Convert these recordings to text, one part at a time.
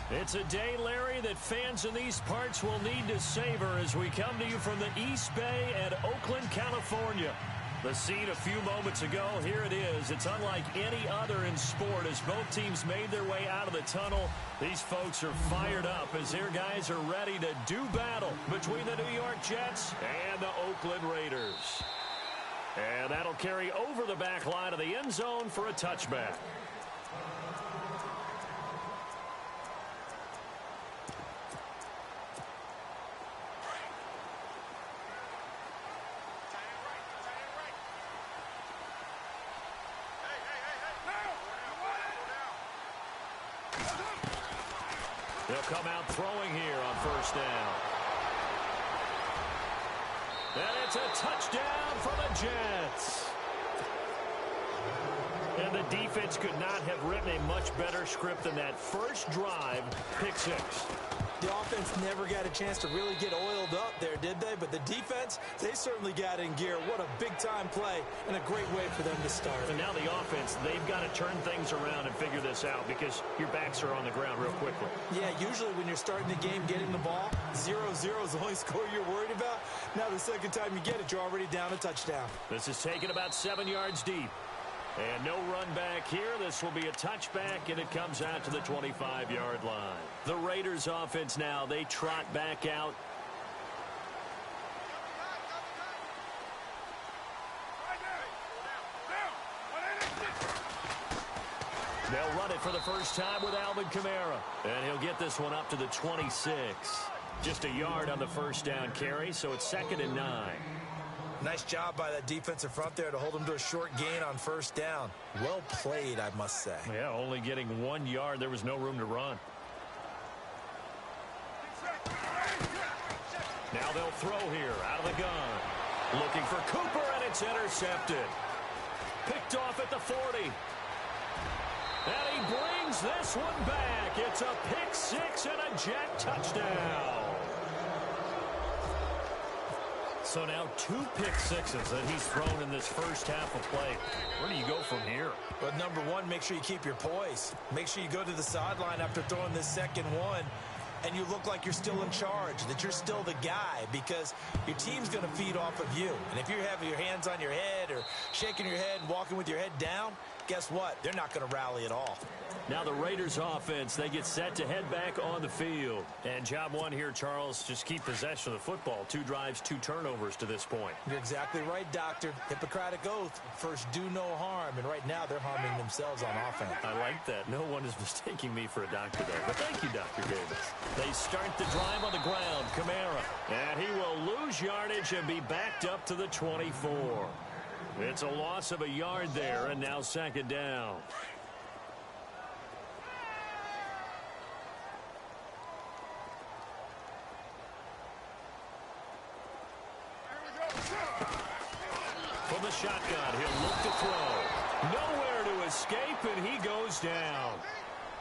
It's a day, Larry, that fans in these parts will need to savor as we come to you from the East Bay at Oakland, California. The scene a few moments ago, here it is. It's unlike any other in sport as both teams made their way out of the tunnel. These folks are fired up as their guys are ready to do battle between the New York Jets and the Oakland Raiders. And that'll carry over the back line of the end zone for a touchback. They'll come out throwing here on first down. And it's a touchdown for the Jets. And the defense could not have written a much better script than that first drive, pick six. The offense never got a chance to really get oiled up there, did they? But the defense, they certainly got in gear. What a big-time play and a great way for them to start. And now the offense, they've got to turn things around and figure this out because your backs are on the ground real quickly. Yeah, usually when you're starting the game getting the ball, 0-0 is the only score you're worried about. Now the second time you get it, you're already down a touchdown. This is taken about 7 yards deep. And no run back here. This will be a touchback, and it comes out to the 25-yard line. The Raiders offense now, they trot back out. They'll run it for the first time with Alvin Kamara. And he'll get this one up to the 26. Just a yard on the first down carry, so it's 2nd and 9. Nice job by that defensive front there to hold them to a short gain on first down. Well played, I must say. Yeah, only getting 1 yard. There was no room to run. Now they'll throw here out of the gun. Looking for Cooper, and it's intercepted. Picked off at the 40. And he brings this one back. It's a pick six and a Jet touchdown. So now 2 pick sixes that he's thrown in this first half of play. Where do you go from here? Well, number one, make sure you keep your poise. Make sure you go to the sideline after throwing this second one, and you look like you're still in charge, that you're still the guy, because your team's going to feed off of you. And if you're having your hands on your head or shaking your head and walking with your head down, guess what? They're not going to rally at all. Now the Raiders offense, they get set to head back on the field. And job one here, Charles, just keep possession of the football. 2 drives, 2 turnovers to this point. You're exactly right, Doctor. Hippocratic oath. First, do no harm. And right now, they're harming themselves on offense. I like that. No one is mistaking me for a doctor there. But thank you, Dr. Davis. They start the drive on the ground. Kamara. And he will lose yardage and be backed up to the 24. It's a loss of a yard there, and now 2nd down. From the shotgun, he'll look to throw. Nowhere to escape, and he goes down.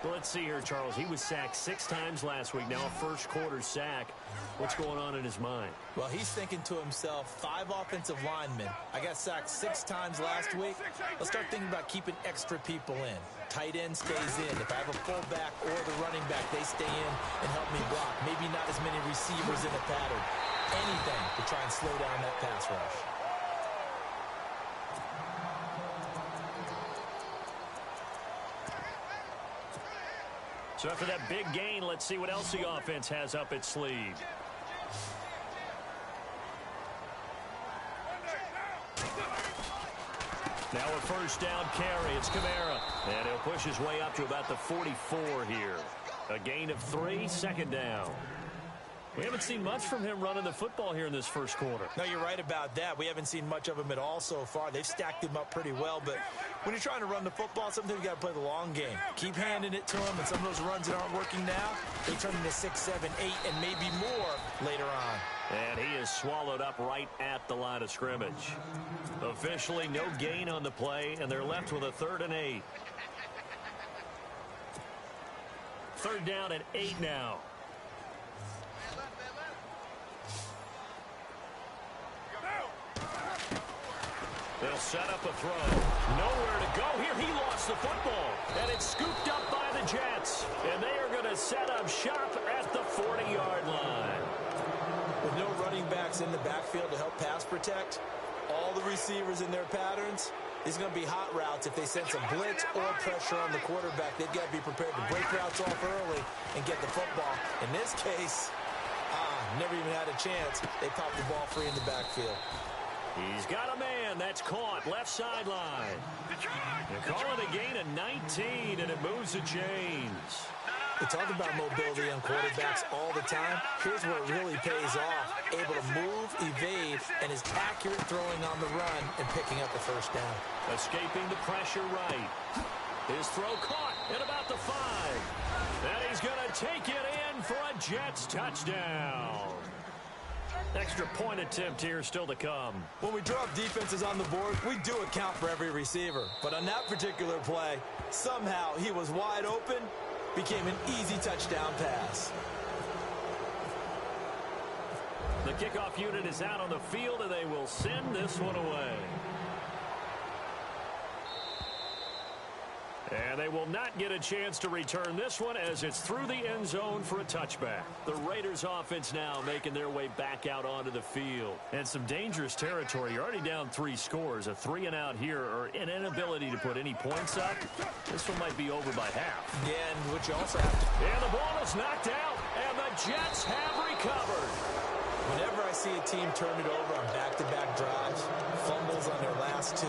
Well, let's see here, Charles. He was sacked 6 times last week. Now a first-quarter sack. What's going on in his mind? Well, he's thinking to himself, 5 offensive linemen. I got sacked 6 times last week. Let's start thinking about keeping extra people in. Tight end stays in. If I have a fullback or the running back, they stay in and help me block. Maybe not as many receivers in the pattern. Anything to try and slow down that pass rush. So after that big gain, let's see what else the offense has up its sleeve. Now a first down carry. It's Kamara. And he'll push his way up to about the 44 here. A gain of 3, 2nd down. We haven't seen much from him running the football here in this first quarter. No, you're right about that. We haven't seen much of him at all so far. They've stacked him up pretty well, but when you're trying to run the football, sometimes you got to play the long game. Keep handing it to him, and some of those runs that aren't working now, they turn into 6, 7, 8, and maybe more later on. And he is swallowed up right at the line of scrimmage. Officially no gain on the play, and they're left with a 3rd and 8. 3rd down and 8 now. They'll set up a throw. Nowhere to go here. He lost the football. And it's scooped up by the Jets. And they are going to set up shop at the 40-yard line. With no running backs in the backfield to help pass protect, all the receivers in their patterns, these are going to be hot routes. If they sense a blitz or pressure on the quarterback, they've got to be prepared to break routes off early and get the football. In this case, never even had a chance. They popped the ball free in the backfield. He's got a man. That's caught. Left sideline. They're calling a gain of 19, and it moves the chains. We talk about mobility on quarterbacks all the time. Here's where it really pays off. Able to move, evade, and is accurate throwing on the run and picking up the first down. Escaping the pressure right. His throw caught at about the 5. And he's going to take it in for a Jets touchdown. Extra point attempt here still to come. When we drop defenses on the board, we do account for every receiver. But on that particular play, somehow he was wide open, became an easy touchdown pass. The kickoff unit is out on the field, and they will send this one away. And they will not get a chance to return this one as it's through the end zone for a touchback. The Raiders offense now making their way back out onto the field. And some dangerous territory. You're already down 3 scores. A 3-and-out here or an inability to put any points up. This one might be over by half. Yeah, and what you also have to... And the ball is knocked out, and the Jets have recovered. Whenever I see a team turn it over on back-to-back drives, fumbles on their last 2,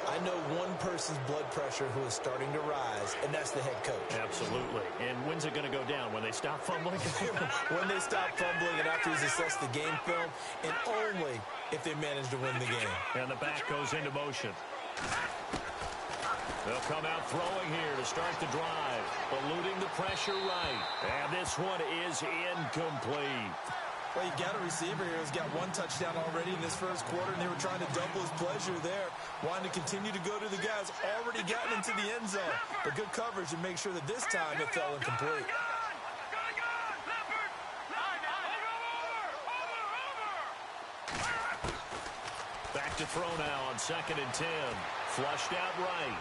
I know one person's blood pressure who is starting to rise, and that's the head coach. Absolutely. And when's it going to go down? When they stop fumbling? When they stop fumbling and after he's assessed the game film, and only if they manage to win the game. And the back goes into motion. They'll come out throwing here to start the drive, eluding the pressure right. And this one is incomplete. Well, you got a receiver here who's got 1 touchdown already in this first quarter, and they were trying to double his pleasure there, wanting to continue to go to the guys already gotten into the end zone. But good coverage and make sure that this time it fell incomplete. Back to throw now on 2nd and 10. Flushed out right.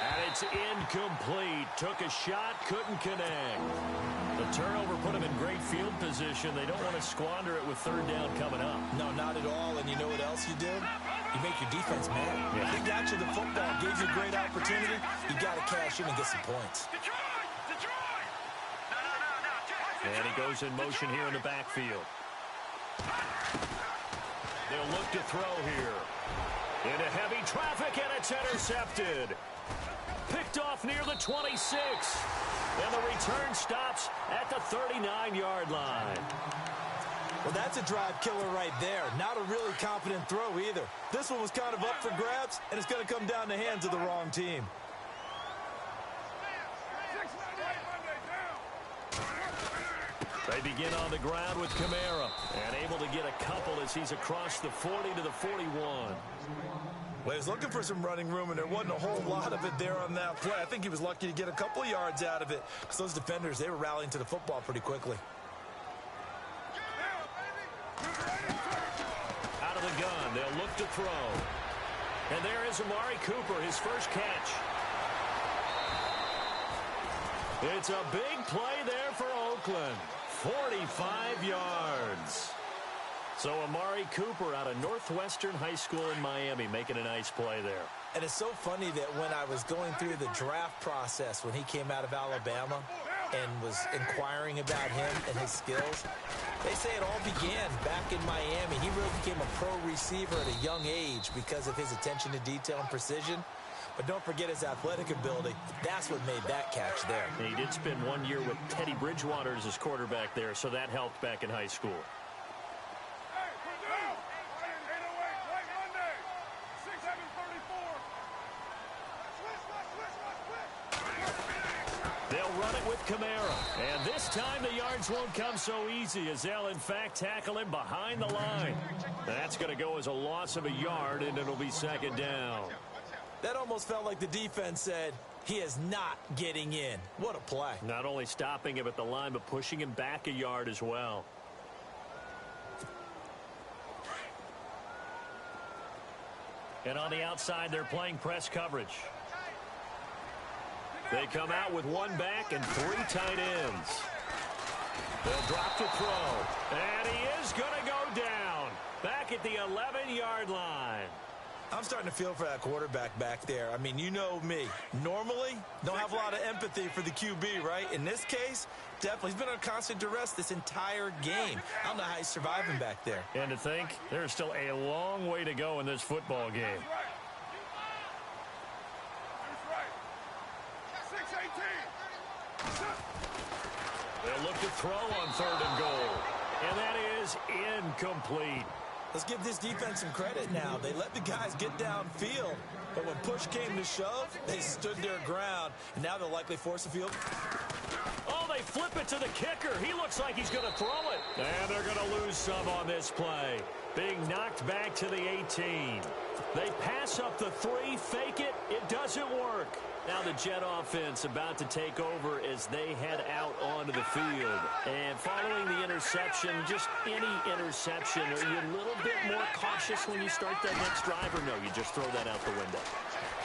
And it's incomplete. Took a shot, couldn't connect. The turnover put him in great field position. They don't want to squander it with 3rd down coming up. No, not at all. And you know what else you do? You make your defense mad. Yeah. He got you the football, gave you a great opportunity. You got to cash in and get some points. And he goes in motion here in the backfield. They'll look to throw here. Into heavy traffic, and it's intercepted. Picked off near the 26. And the return stops at the 39-yard line. Well, that's a drive killer right there. Not a really confident throw either. This one was kind of up for grabs, and it's going to come down the hands of the wrong team. They begin on the ground with Kamara, and able to get a couple as he's across the 40 to the 41. Well, he was looking for some running room, and there wasn't a whole lot of it there on that play. I think he was lucky to get a couple of yards out of it, because those defenders, they were rallying to the football pretty quickly. Out of the gun, they'll look to throw. And there is Amari Cooper, his first catch. It's a big play there for Oakland. 45 yards. So Amari Cooper out of Northwestern High School in Miami making a nice play there. And it's so funny that when I was going through the draft process when he came out of Alabama and was inquiring about him and his skills, they say it all began back in Miami. He really became a pro receiver at a young age because of his attention to detail and precision. But don't forget his athletic ability. That's what made that catch there. And he did spend 1 year with Teddy Bridgewater as his quarterback there, so that helped back in high school. They'll run it with Kamara. And this time the yards won't come so easy as they'll, in fact, tackle him behind the line. That's going to go as a loss of a yard, and it'll be 2nd down. That almost felt like the defense said, he is not getting in. What a play. Not only stopping him at the line, but pushing him back a yard as well. And on the outside, they're playing press coverage. They come out with one back and 3 tight ends. They'll drop to throw. And he is going to go down. Back at the 11-yard line. I'm starting to feel for that quarterback back there. I mean, you know me. Normally, don't have a lot of empathy for the QB, right? In this case, definitely. He's been on constant duress this entire game. I don't know how he's surviving back there. And to think, there's still a long way to go in this football game. They'll look to throw on 3rd and goal. And that is incomplete. Let's give this defense some credit now. They let the guys get downfield, but when push came to shove, they stood their ground, and now they'll likely force a field. Oh, they flip it to the kicker. He looks like he's going to throw it. And they're going to lose some on this play. Being knocked back to the 18. They pass up the 3, fake it. It doesn't work. Now the Jet offense about to take over as they head out onto the field. And following the interception, just any interception, are you a little bit more cautious when you start that next drive, or no, you just throw that out the window?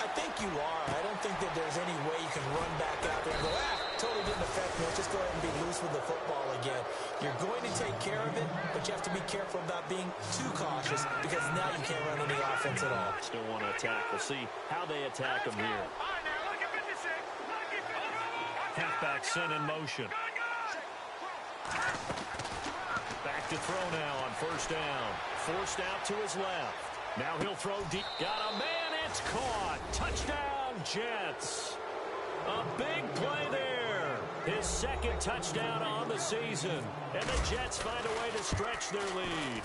I think you are. I don't think that there's any way you can run back out there and go, totally didn't affect me. Let's just go ahead and be loose with the football again. You're going to take care of it, but you have to be careful about being too cautious because now you can't run any offense at all. Still want to attack. We'll see how they attack them here. Halfback sent in motion. Back to throw now on 1st down. Forced out to his left. Now he'll throw deep. Got a man. It's caught. Touchdown, Jets. A big play there. His 2nd touchdown on the season. And the Jets find a way to stretch their lead.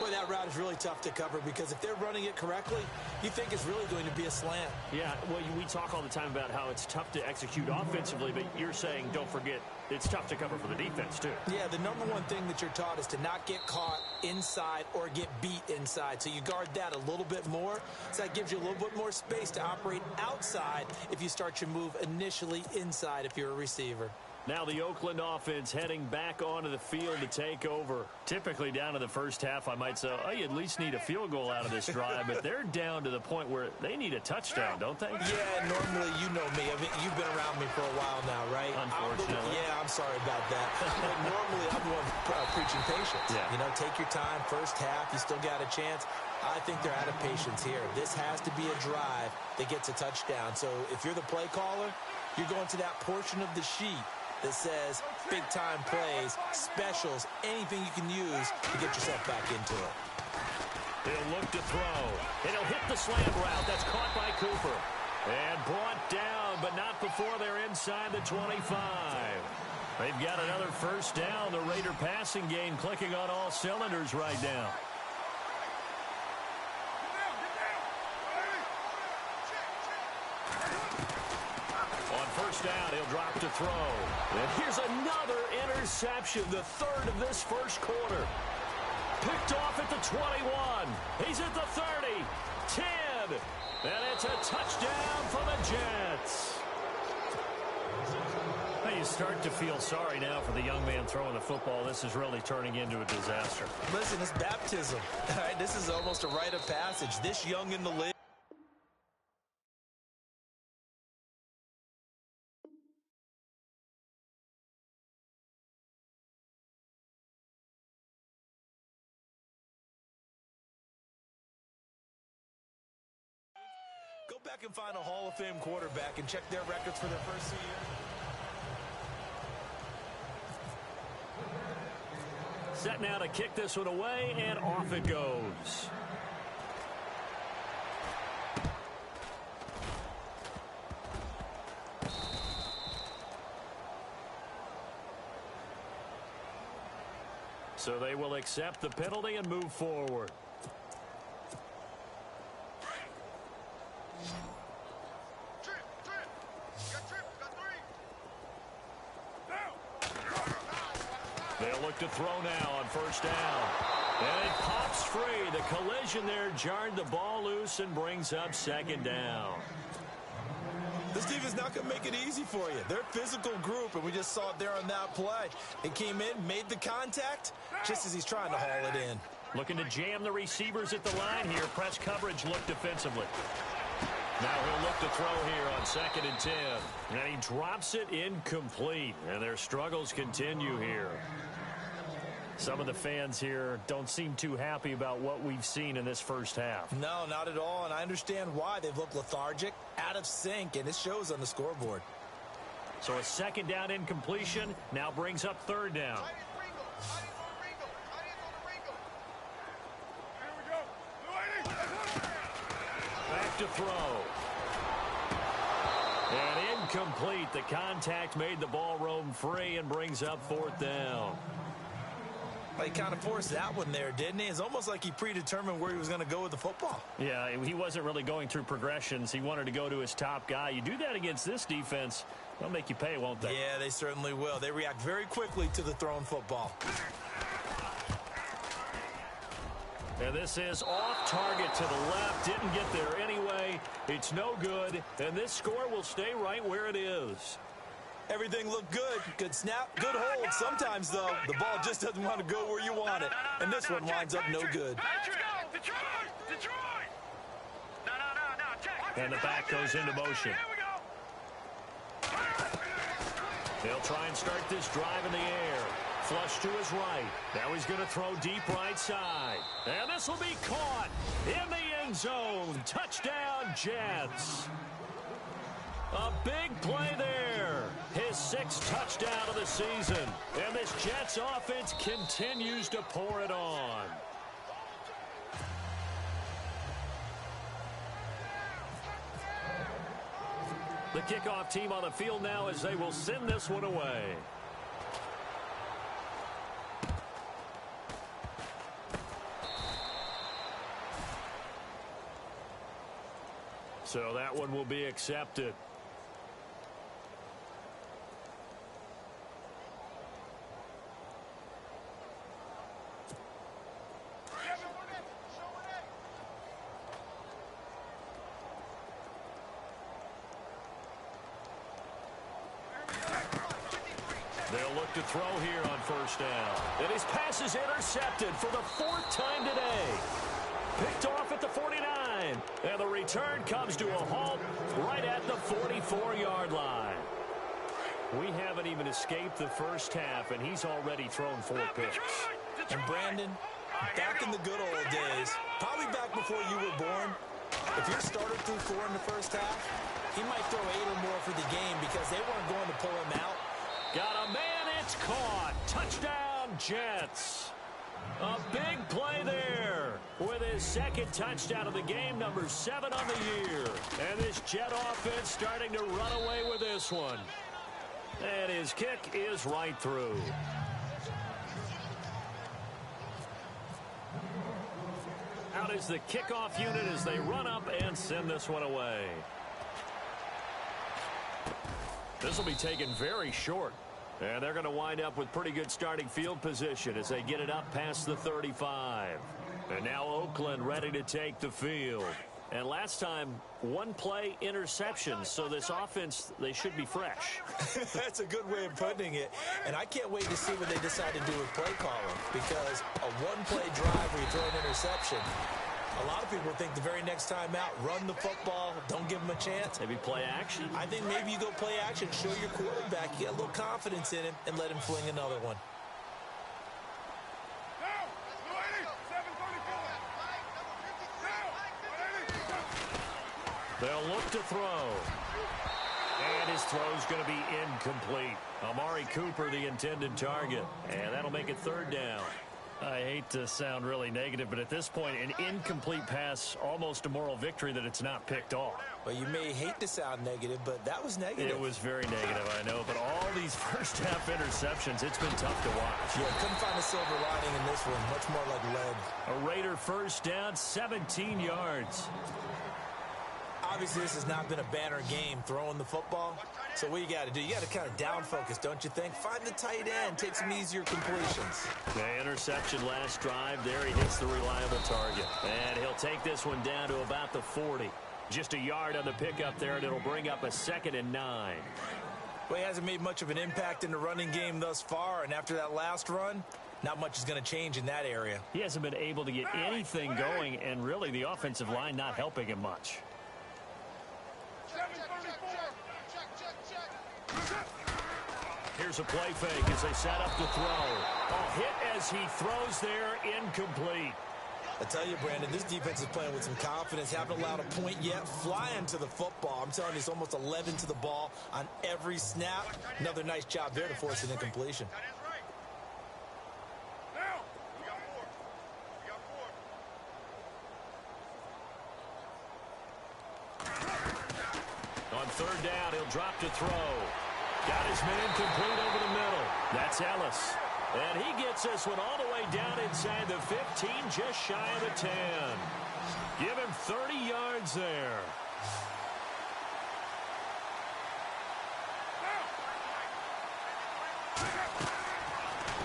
Boy, that route is really tough to cover because if they're running it correctly, you think it's really going to be a slant. Yeah, well, we talk all the time about how it's tough to execute offensively, but you're saying, don't forget, it's tough to cover for the defense, too. Yeah, the number one thing that you're taught is to not get caught inside or get beat inside. So you guard that a little bit more. So that gives you a little bit more space to operate outside if you start your move initially inside if you're a receiver. Now the Oakland offense heading back onto the field to take over. Typically down to the first half, I might say, oh, you at least need a field goal out of this drive, but they're down to the point where they need a touchdown, don't they? Yeah, normally, you know me. I mean, you've been around me for a while now, right? Unfortunately. I'm sorry about that. But normally, I'm the one preaching patience. Yeah. You know, take your time. First half, you still got a chance. I think they're out of patience here. This has to be a drive that gets a touchdown. So if you're the play caller, you're going to that portion of the sheet that says big-time plays, specials, anything you can use to get yourself back into it. He'll look to throw. And he'll hit the slam route. That's caught by Cooper. And brought down, but not before they're inside the 25. They've got another 1st down. The Raider passing game clicking on all cylinders right now. On 1st down, he'll drop to throw. And here's another interception, the 3rd of this 1st quarter. Picked off at the 21. He's at the 30, 10, and it's a touchdown for the Jets. Hey, you start to feel sorry now for the young man throwing the football. This is really turning into a disaster. Listen, it's baptism. All right, this is almost a rite of passage. This young in the league. Go back and find a Hall of Fame quarterback and check their records for their first year. Set now to kick this one away, and off it goes. So they will accept the penalty and move forward. They'll look to throw now on 1st down. And it pops free. The collision there jarred the ball loose and brings up 2nd down. This defense not going to make it easy for you. They're a physical group, and we just saw it there on that play. It came in, made the contact, just as he's trying to haul it in. Looking to jam the receivers at the line here. Press coverage look defensively. Now he'll look to throw here on 2nd and 10. And he drops it incomplete. And their struggles continue here. Some of the fans here don't seem too happy about what we've seen in this first half. No, not at all. And I understand why. They've looked lethargic, out of sync, and it shows on the scoreboard. So a 2nd down incompletion now brings up 3rd down. Back to throw. And incomplete. The contact made the ball roam free and brings up 4th down. Well, he kind of forced that one there, didn't he? It's almost like he predetermined where he was going to go with the football. Yeah, he wasn't really going through progressions. He wanted to go to his top guy. You do that against this defense, they'll make you pay, won't they? Yeah, they certainly will. They react very quickly to the thrown football. And this is off target to the left. Didn't get there anyway. It's no good. And this score will stay right where it is. Everything looked good. Good snap, good hold. Sometimes, though, the ball just doesn't want to go where you want it. And this one winds up no good. And the back goes into motion. They'll try and start this drive in the air. Flush to his right. Now he's going to throw deep right side. And this will be caught in the end zone. Touchdown, Jets. A big play there. His 6th touchdown of the season. And this Jets offense continues to pour it on. The kickoff team on the field now as they will send this one away. So that one will be accepted. They'll look to throw here on 1st down. And his pass is intercepted for the 4th time today. Picked off at the 49. And the return comes to a halt right at the 44-yard line. We haven't even escaped the first half, and he's already thrown 4 picks. And Brandon, back in the good old days, probably back before you were born, if your starter threw 4 in the first half, he might throw 8 or more for the game because they weren't going to pull him out. Got a man, it's caught. Touchdown, Jets. A big play there with his 2nd touchdown of the game, number 7 on the year. And this Jet offense starting to run away with this one. And his kick is right through. Out is the kickoff unit as they run up and send this one away. This will be taken very short. And they're going to wind up with pretty good starting field position as they get it up past the 35. And now Oakland ready to take the field. And last time, 1 play interception. So this offense, they should be fresh. That's a good way of putting it. And I can't wait to see what they decide to do with play calling. Because a 1-play drive where you throw an interception, a lot of people think the very next time out, run the football, don't give them a chance. Maybe play action? I think maybe you go play action, show your quarterback, get a little confidence in him, and let him fling another one. They'll look to throw. And his throw's going to be incomplete. Amari Cooper, the intended target. And that'll make it 3rd down. I hate to sound really negative, but at this point, an incomplete pass, almost a moral victory that it's not picked off. Well, you may hate to sound negative, but that was negative. It was very negative, I know, but all these first-half interceptions, it's been tough to watch. Yeah, couldn't find a silver lining in this one. Much more like lead. A Raider 1st down, 17 yards. Obviously, this has not been a banner game throwing the football. So what you got to do, you got to kind of down focus, don't you think? Find the tight end, take some easier completions. The interception last drive. There he hits the reliable target. And he'll take this one down to about the 40. Just a yard on the pickup there, and it'll bring up a 2nd and 9. Well, he hasn't made much of an impact in the running game thus far, and after that last run, not much is going to change in that area. He hasn't been able to get anything going, and really the offensive line not helping him much. Here's a play fake as they set up to throw. A hit as he throws there, incomplete. I tell you, Brandon, this defense is playing with some confidence. Haven't allowed a point yet. Flying to the football. I'm telling you, it's almost 11 to the ball on every snap. Another nice job there to force an incompletion. On third down, he'll drop to throw. Got his man complete over the middle. That's Ellis. And he gets this one all the way down inside the 15, just shy of the 10. Give him 30 yards there.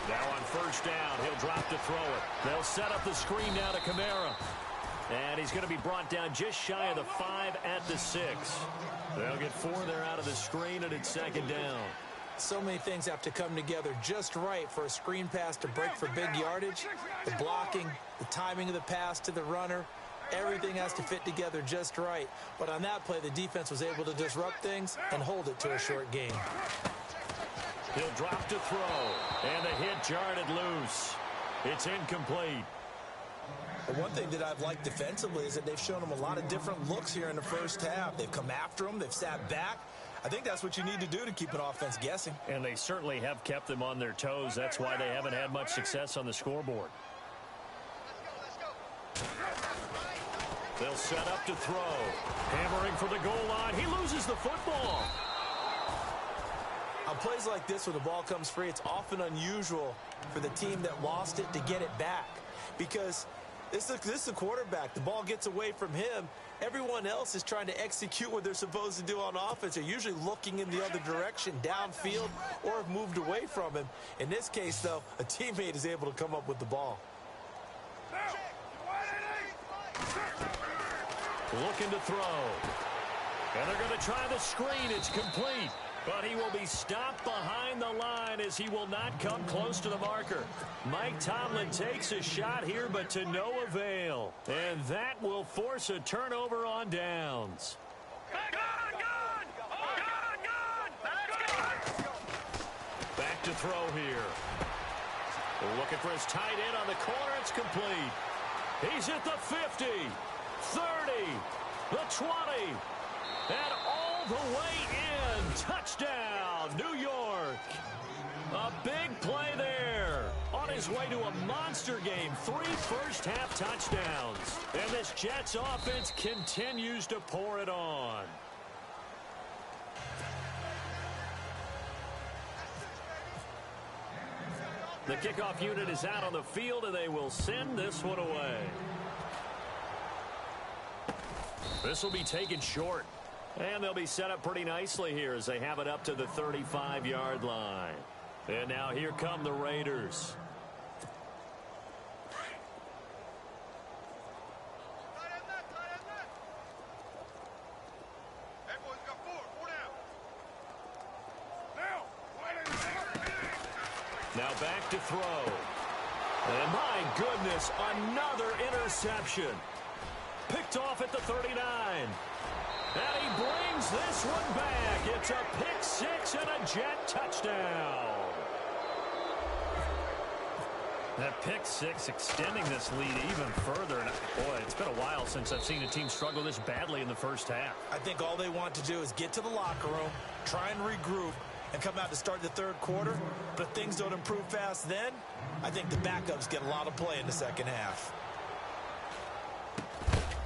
Now on first down, he'll drop to throw it. They'll set up the screen now to Kamara. And he's going to be brought down just shy of the 5 at the 6. They'll get 4 there out of the screen, and it's second down. So many things have to come together just right for a screen pass to break for big yardage. The blocking, the timing of the pass to the runner, everything has to fit together just right. But on that play, the defense was able to disrupt things and hold it to a short gain. He'll drop to throw, and the hit jarred it loose. It's incomplete. But one thing that I've liked defensively is that they've shown him a lot of different looks here in the first half. They've come after him. They've sat back. I think that's what you need to do to keep an offense guessing. And they certainly have kept them on their toes. That's why they haven't had much success on the scoreboard. They'll set up to throw. Hammering for the goal line. He loses the football. On plays like this where the ball comes free, it's often unusual for the team that lost it to get it back. Because this is a quarterback. The ball gets away from him. Everyone else is trying to execute what they're supposed to do on offense. They're usually looking in the other direction, downfield, or have moved away from him. In this case, though, a teammate is able to come up with the ball. Looking to throw. And they're going to try the screen. It's complete. But he will be stopped behind the line as he will not come close to the marker. Mike Tomlin takes a shot here, but to no avail. And that will force a turnover on downs. Back to throw here. Looking for his tight end on the corner. It's complete. He's at the 50, 30, the 20, and all the way in. Touchdown, New York. A big play there. On his way to a monster game. 3 first-half touchdowns. And this Jets offense continues to pour it on. The kickoff unit is out on the field, and they will send this one away. This will be taken short. And they'll be set up pretty nicely here as they have it up to the 35-yard line. And now here come the Raiders. Now back to throw. And my goodness, another interception. Picked off at the 39. And he brings this one back. It's a pick 6 and a Jet touchdown. That pick 6 extending this lead even further. And boy, it's been a while since I've seen a team struggle this badly in the first half. I think all they want to do is get to the locker room, try and regroup, and come out to start the third quarter. But if things don't improve fast then, I think the backups get a lot of play in the second half.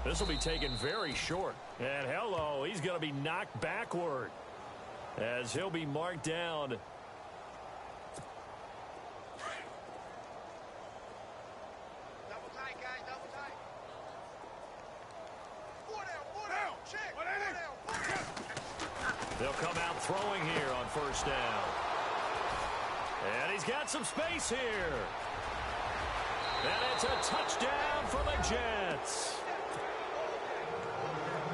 This will be taken very short. And hello, he's going to be knocked backward as he'll be marked down. Double tight, guys, double tight. 4 down, check. 4 down. They'll come out throwing here on first down. And he's got some space here. And it's a touchdown for the Jets.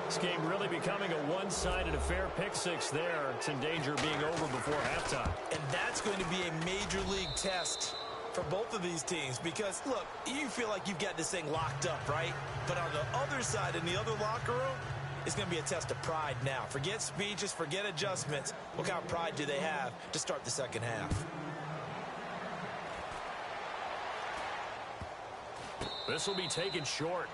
This game really becoming a one-sided affair. Pick 6 there. It's in danger of being over before halftime. And that's going to be a major league test for both of these teams because, look, you feel like you've got this thing locked up, right? But on the other side, in the other locker room, it's going to be a test of pride now. Forget speeches, forget adjustments. What kind of pride do they have to start the second half? This will be taken short.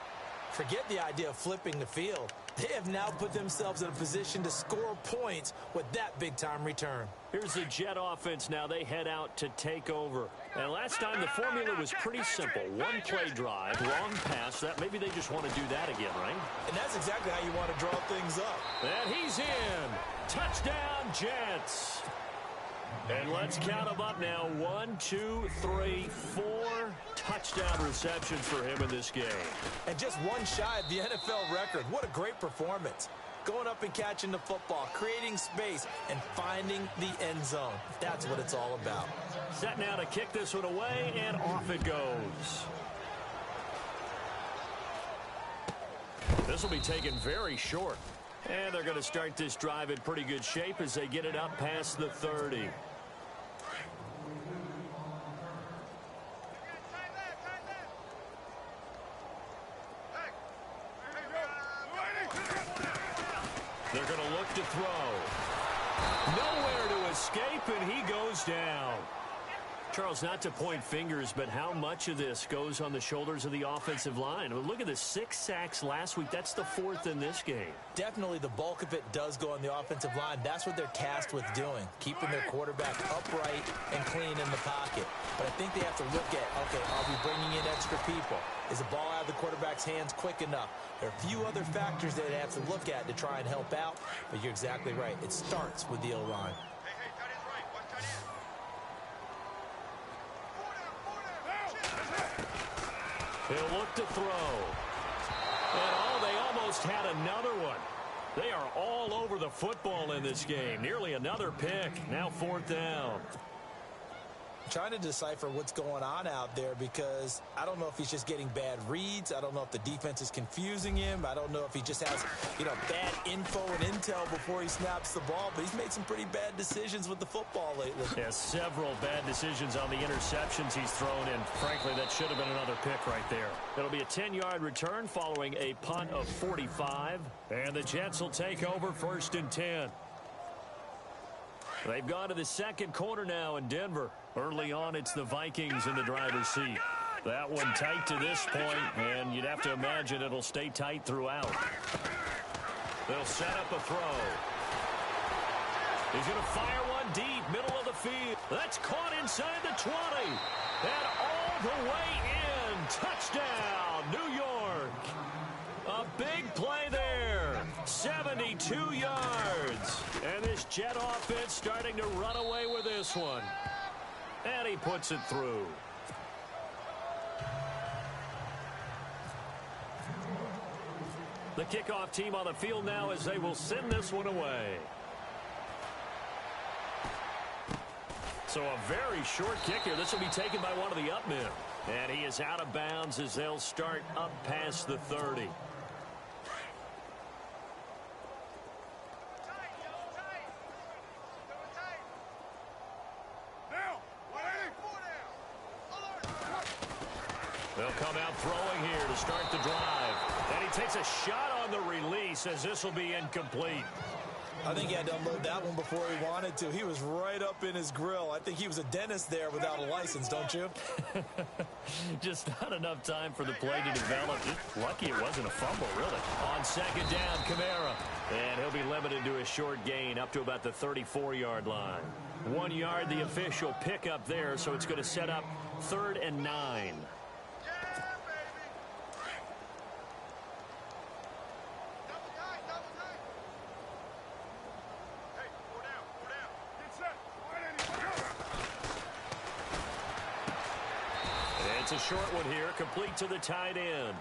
Forget the idea of flipping the field. They have now put themselves in a position to score points with that big-time return. Here's the Jet offense now. They head out to take over. And last time the formula was pretty simple. One play drive, long pass. That maybe they just want to do that again, right? And that's exactly how you want to draw things up. And he's in. Touchdown, Jets. And let's count them up now. 1, 2, 3, 4 touchdown receptions for him in this game. And just one shy of the NFL record. What a great performance. Going up and catching the football, creating space, and finding the end zone. That's what it's all about. Set now to kick this one away, and off it goes. This will be taken very short. And they're going to start this drive in pretty good shape as they get it up past the 30. They're going to look to throw. Nowhere to escape, and he goes down. Charles, not to point fingers, but how much of this goes on the shoulders of the offensive line? I mean, look at the 6 sacks last week. That's the 4th in this game. Definitely the bulk of it does go on the offensive line. That's what they're tasked with doing, keeping their quarterback upright and clean in the pocket. But I think they have to look at, okay, are we bringing in extra people? Is the ball out of the quarterback's hands quick enough? There are a few other factors that they have to look at to try and help out, but you're exactly right. It starts with the O-line. He'll look to throw. And, oh, they almost had another one. They are all over the football in this game. Nearly another pick. Now 4th down. I'm trying to decipher what's going on out there because I don't know if he's just getting bad reads. I don't know if the defense is confusing him. I don't know if he just has, bad info and intel before he snaps the ball. But he's made some pretty bad decisions with the football lately. Yeah, several bad decisions on the interceptions he's thrown in. Frankly, that should have been another pick right there. It'll be a 10-yard return following a punt of 45. And the Jets will take over 1st and 10. They've gone to the second quarter now in Denver. Early on, it's the Vikings in the driver's seat. That one tight to this point, and you'd have to imagine it'll stay tight throughout. They'll set up a throw. He's going to fire one deep, middle of the field. That's caught inside the 20. And all the way in. Touchdown, New York. A big play there. 72 yards. And this Jet offense starting to run away with this one. And he puts it through. The kickoff team on the field now as they will send this one away. So a very short kick here. This will be taken by one of the up men. And he is out of bounds as they'll start up past the 30. They'll come out throwing here to start the drive. And he takes a shot on the release as this will be incomplete. I think he had to unload that one before he wanted to. He was right up in his grill. I think he was a dentist there without a license, don't you? Just not enough time for the play to develop. Just lucky it wasn't a fumble, really. On 2nd down, Kamara. And he'll be limited to a short gain up to about the 34-yard line. 1 yard, the official pickup there, so it's going to set up 3rd and 9. It's a short one here, complete to the tight end.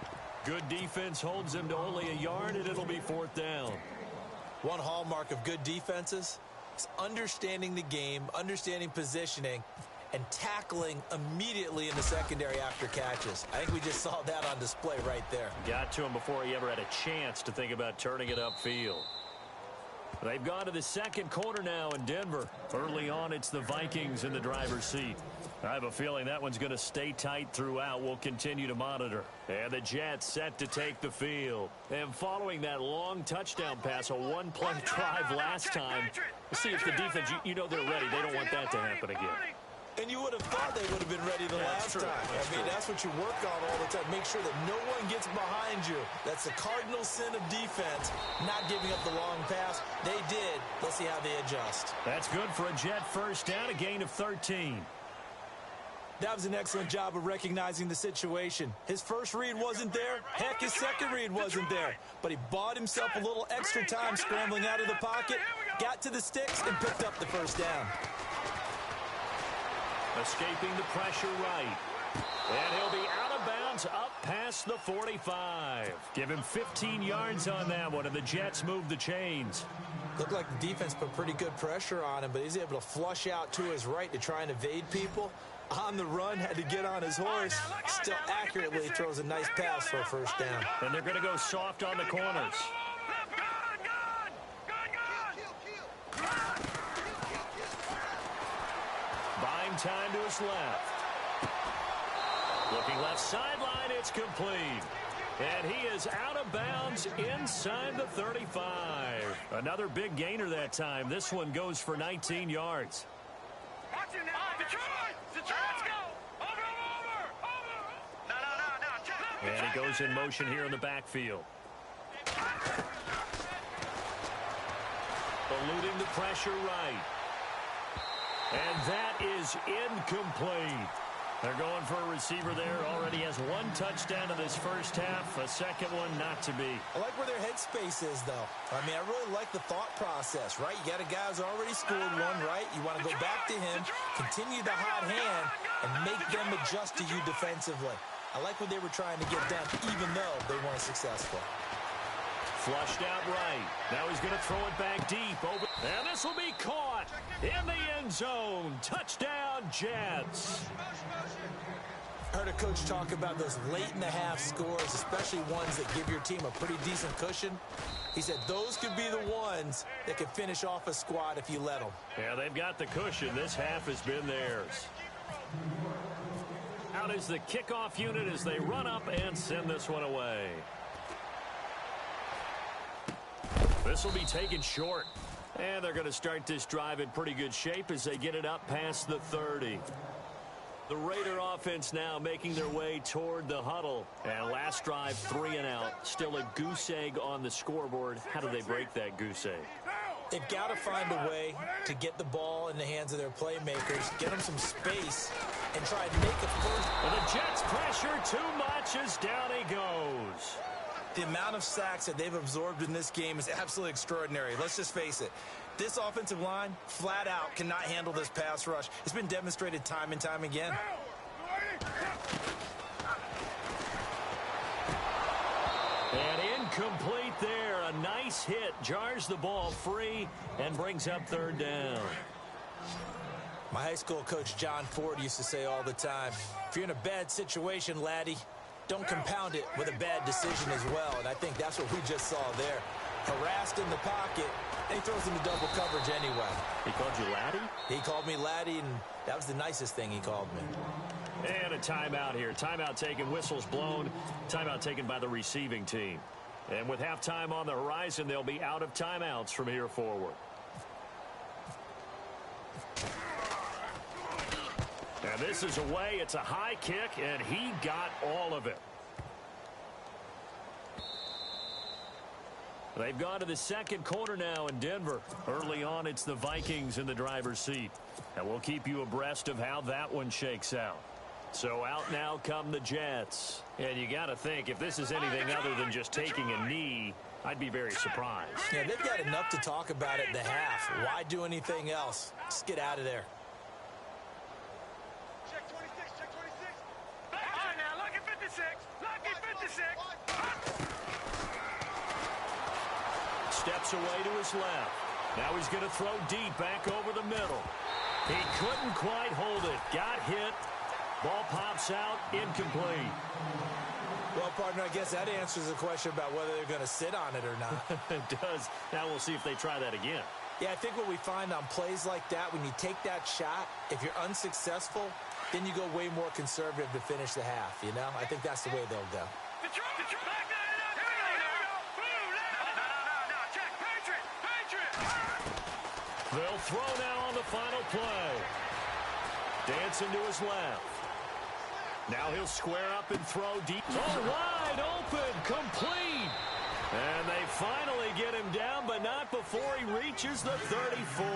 Good defense holds him to only a yard, and it'll be 4th down. One hallmark of good defenses is understanding the game, understanding positioning, and tackling immediately in the secondary after catches. I think we just saw that on display right there. Got to him before he ever had a chance to think about turning it upfield. They've gone to the second quarter now in Denver. Early on, it's the Vikings in the driver's seat. I have a feeling that one's going to stay tight throughout. We'll continue to monitor. And the Jets set to take the field. And following that long touchdown pass, a one-play drive last time, let's see if the defense, you know they're ready. They don't want that to happen again. And you would have thought they would have been ready the last time. That's what you work on all the time. Make sure that no one gets behind you. That's the cardinal sin of defense, not giving up the long pass. They did. Let's see how they adjust. That's good for a Jet first down, a gain of 13. That was an excellent job of recognizing the situation. His first read wasn't there. Heck, his second read wasn't there. But he bought himself a little extra time scrambling out of the pocket, got to the sticks, and picked up the first down. Escaping the pressure right. And he'll be out of bounds up past the 45. Give him 15 yards on that one, and the Jets move the chains. Looked like the defense put pretty good pressure on him, but he's able to flush out to his right to try and evade people. On the run, had to get on his horse. Still accurately throws a nice pass for a first down. And they're going to go soft on the corners. Buying time to his left. Looking left sideline, it's complete. And he is out of bounds inside the 35. Another big gainer that time. This one goes for 19 yards. And he goes in motion here in the backfield. Eluding the pressure right. And that is incomplete. They're going for a receiver there. Already has one touchdown in this first half. A second one not to be. I like where their headspace is, though. I really like the thought process, right? You got a guy who's already scored one, right? You want to go back to him, continue the hot hand, and make them adjust to you defensively. I like what they were trying to get done, even though they weren't successful. Flushed out right. Now he's going to throw it back deep. And this will be caught in the end zone. Touchdown, Jets. I heard a coach talk about those late-in-the-half scores, especially ones that give your team a pretty decent cushion. He said those could be the ones that could finish off a squad if you let them. Yeah, they've got the cushion. This half has been theirs. Out is the kickoff unit as they run up and send this one away. This will be taken short. And they're going to start this drive in pretty good shape as they get it up past the 30. The Raider offense now making their way toward the huddle. And last drive, 3 and out. Still a goose egg on the scoreboard. How do they break that goose egg? They've got to find a way to get the ball in the hands of their playmakers, get them some space, and try and make a first. And the Jets pressure too much as down he goes. The amount of sacks that they've absorbed in this game is absolutely extraordinary. Let's just face it. This offensive line, flat out, cannot handle this pass rush. It's been demonstrated time and time again. And incomplete there. A nice hit. Jars the ball free and brings up third down. My high school coach, John Ford, used to say all the time, if you're in a bad situation, laddie, don't compound it with a bad decision as well. And I think that's what we just saw there. Harassed in the pocket, and he throws into double coverage anyway. He called you laddie? He called me laddie, and that was the nicest thing he called me. And a timeout here. Timeout taken, whistles blown. Timeout taken by the receiving team. And with halftime on the horizon, they'll be out of timeouts from here forward. And this is away. It's a high kick, and he got all of it. They've gone to the second quarter now in Denver. Early on, it's the Vikings in the driver's seat. And we'll keep you abreast of how that one shakes out. So out now come the Jets. And you got to think, if this is anything other than just taking a knee, I'd be very surprised. Yeah, they've got enough to talk about at the half. Why do anything else? Just get out of there. Check 26, check 26. All right, now, lucky 56. Lucky 56. Steps away to his left. Now he's going to throw deep back over the middle. He couldn't quite hold it. Got hit. Ball pops out. Incomplete. Well, partner, I guess that answers the question about whether they're going to sit on it or not. It does. Now we'll see if they try that again. Yeah, I think what we find on plays like that, when you take that shot, if you're unsuccessful, then you go way more conservative to finish the half, you know? I think that's the way they'll go. They'll throw now on the final play. Dancing to his left. Now he'll square up and throw deep. Oh, wide open, complete. And they finally get him down, but not before he reaches the 34.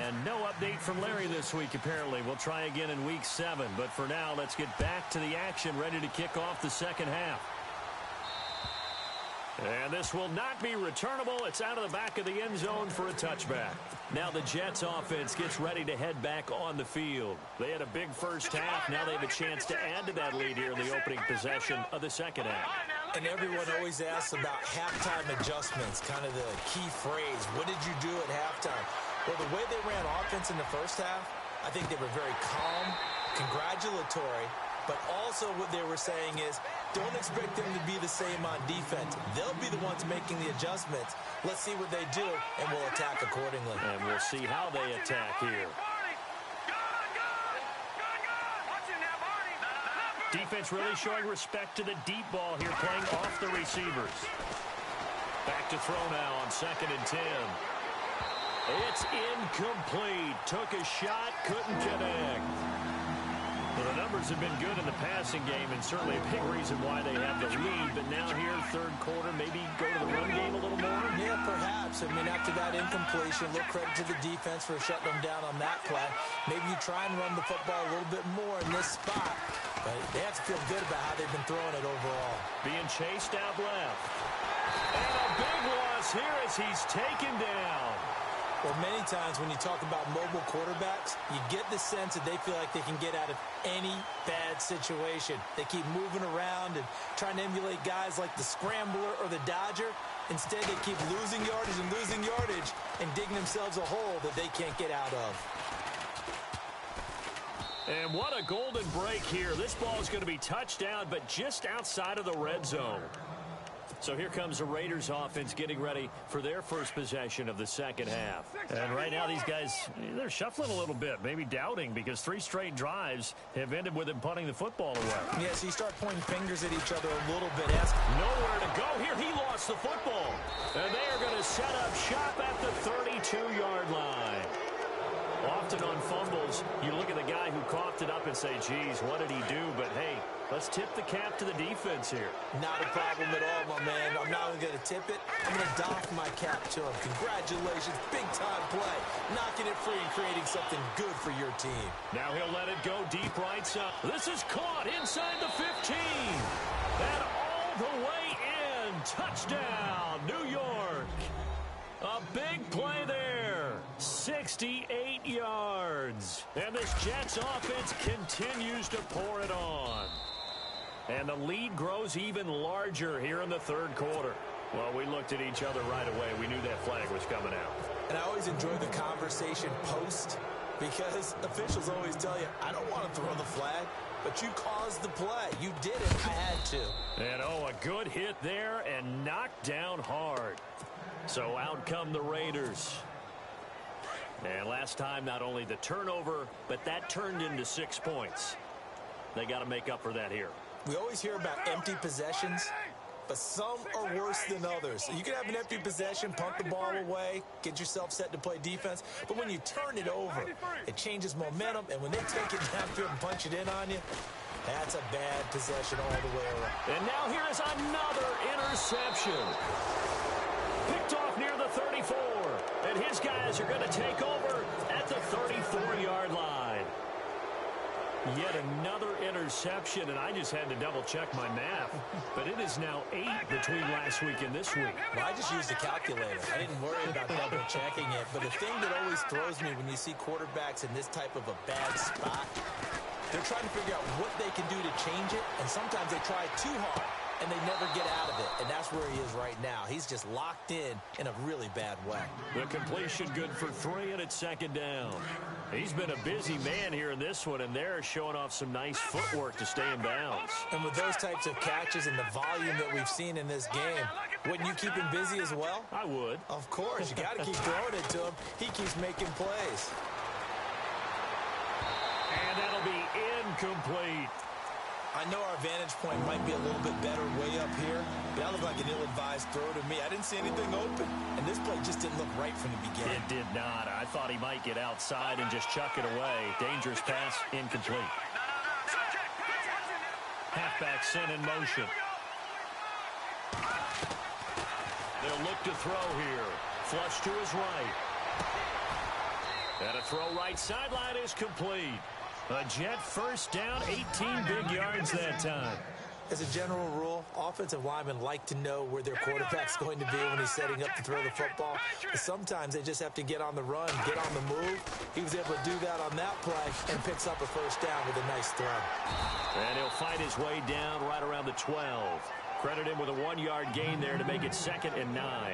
And no update from Larry this week, apparently. We'll try again in week 7. But for now, let's get back to the action, ready to kick off the second half. And this will not be returnable. It's out of the back of the end zone for a touchback. Now the Jets offense gets ready to head back on the field. They had a big first half. Now they have a chance to add to that lead here in the opening possession of the second half. And everyone always asks about halftime adjustments, kind of the key phrase. What did you do at halftime? Well, the way they ran offense in the first half, I think they were very calm, congratulatory, but also what they were saying is, don't expect them to be the same on defense. They'll be the ones making the adjustments. Let's see what they do, and we'll attack accordingly. And we'll see how they attack here. Defense really showing respect to the deep ball here, playing off the receivers. Back to throw now on 2nd and 10. It's incomplete. Took a shot, couldn't connect. Well, the numbers have been good in the passing game, and certainly a big reason why they have the lead. But now here, third quarter, maybe go to the run game a little more? Yeah, perhaps. I mean, after that incompletion, a little credit to the defense for shutting them down on that play. Maybe you try and run the football a little bit more in this spot. But they have to feel good about how they've been throwing it overall. Being chased out left. And a big loss here as he's taken down. Well, many times when you talk about mobile quarterbacks, you get the sense that they feel like they can get out of any bad situation. They keep moving around and trying to emulate guys like the Scrambler or the Dodger. Instead, they keep losing yardage and digging themselves a hole that they can't get out of. And what a golden break here. This ball is going to be touchdown, but just outside of the red zone. So here comes the Raiders offense getting ready for their first possession of the second half. And right now these guys, they're shuffling a little bit, maybe doubting, because 3 straight drives have ended with them punting the football away. Yeah, so you start pointing fingers at each other a little bit. Nowhere to go here. He lost the football. And they are going to set up shop at the 32-yard line. Often on fumbles, you look at the guy who coughed it up and say, geez, what did he do? But, hey, let's tip the cap to the defense here. Not a problem at all, my man. I'm not even going to tip it. I'm going to doff my cap to him. Congratulations. Big-time play. Knocking it free and creating something good for your team. Now he'll let it go deep right side. This is caught inside the 15. And all the way in. Touchdown, New York. A big play there. 68 yards. And this Jets offense continues to pour it on. And the lead grows even larger here in the third quarter. Well, we looked at each other right away. We knew that flag was coming out. And I always enjoy the conversation post, because officials always tell you, I don't want to throw the flag, but you caused the play. You did it. I had to. And, oh, a good hit there and knocked down hard. So out come the Raiders. And last time, not only the turnover, but that turned into 6 points. They got to make up for that here. We always hear about empty possessions, but some are worse than others. You can have an empty possession, punt the ball away, get yourself set to play defense, but when you turn it over, it changes momentum, and when they take it downfield and punch it in on you, that's a bad possession all the way around. And now here is another interception. Picked off near the 34, and his guys are going to take over at the 34-yard line. Yet another interception, and I just had to double-check my math. But it is now 8 between last week and this week. Well, I just used a calculator. I didn't worry about double-checking it. But the thing that always throws me when you see quarterbacks in this type of a bad spot, they're trying to figure out what they can do to change it, and sometimes they try too hard. and they never get out of it. And that's where he is right now. He's just locked in a really bad way. The completion good for 3, and it's second down. He's been a busy man here in this one, and they're showing off some nice footwork to stay in bounds. And with those types of catches and the volume that we've seen in this game, wouldn't you keep him busy as well? I would. Of course. You got to keep throwing it to him. He keeps making plays. And that'll be incomplete. I know our vantage point might be a little bit better way up here, but that looked like an ill-advised throw to me. I didn't see anything open, and this play just didn't look right from the beginning. It did not. I thought he might get outside and just chuck it away. Dangerous pass, incomplete. Halfback sent in motion. They'll look to throw here. Flush to his right. And a throw right sideline is complete. A Jet first down, 18 big yards that time. As a general rule, offensive linemen like to know where their quarterback's going to be when he's setting up to throw the football. But sometimes they just have to get on the run, get on the move. He was able to do that on that play and picks up a first down with a nice throw. And he'll fight his way down right around the 12. Credit him with a 1-yard gain there to make it 2nd and 9.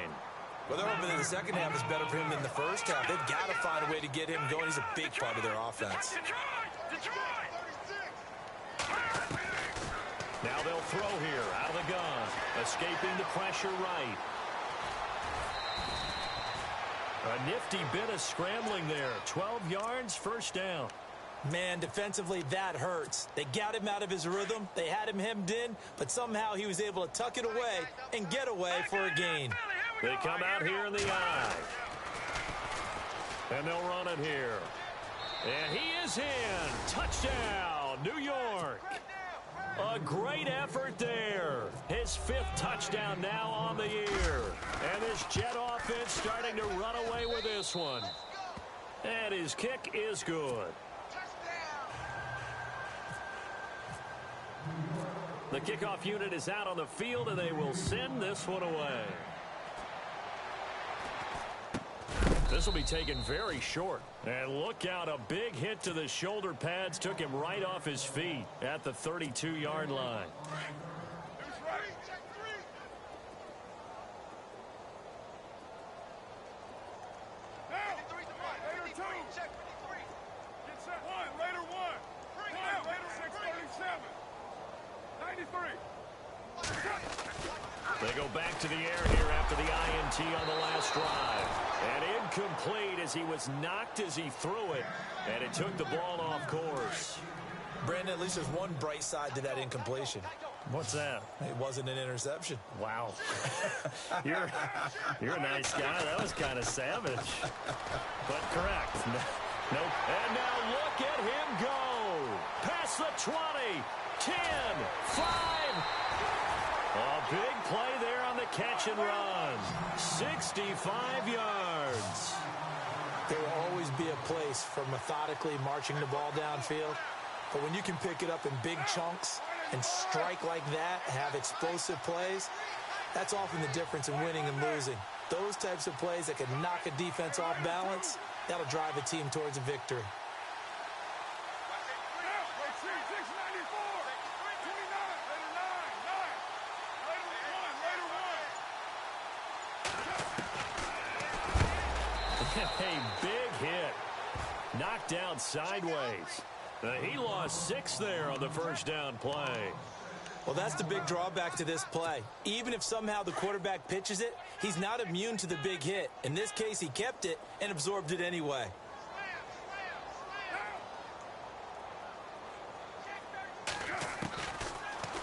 Well, they're hoping that the second half is better for him than the first half. They've got to find a way to get him going. He's a big part of their offense. Now they'll throw here out of the gun. Escaping the pressure right. A nifty bit of scrambling there. 12 yards, first down. Man, defensively, that hurts. They got him out of his rhythm. They had him hemmed in, but somehow he was able to tuck it away and get away for a gain. They come out here in the eye. And they'll run it here. And he is in. Touchdown, New York. A great effort there. His 5th touchdown now on the year. And this Jet offense starting to run away with this one. And his kick is good. The kickoff unit is out on the field, and they will send this one away. This will be taken very short. And look out, a big hit to the shoulder pads took him right off his feet at the 32-yard line. They go back to the air here after the INT on the last drive. And incomplete as he was knocked as he threw it. And it took the ball off course. Brandon, at least there's one bright side to that incompletion. What's that? It wasn't an interception. Wow. You're a nice guy. That was kind of savage. But correct. Nope. And now look at him go. Past the 20, 10, 5. A big play there on the catch and run. 65 yards. There will always be a place for methodically marching the ball downfield. But when you can pick it up in big chunks and strike like that, have explosive plays, that's often the difference in winning and losing. Those types of plays that can knock a defense off balance, that'll drive a team towards a victory. A big hit. Knocked down sideways. He lost 6 there on the first down play. Well, that's the big drawback to this play. Even if somehow the quarterback pitches it, he's not immune to the big hit. In this case, he kept it and absorbed it anyway.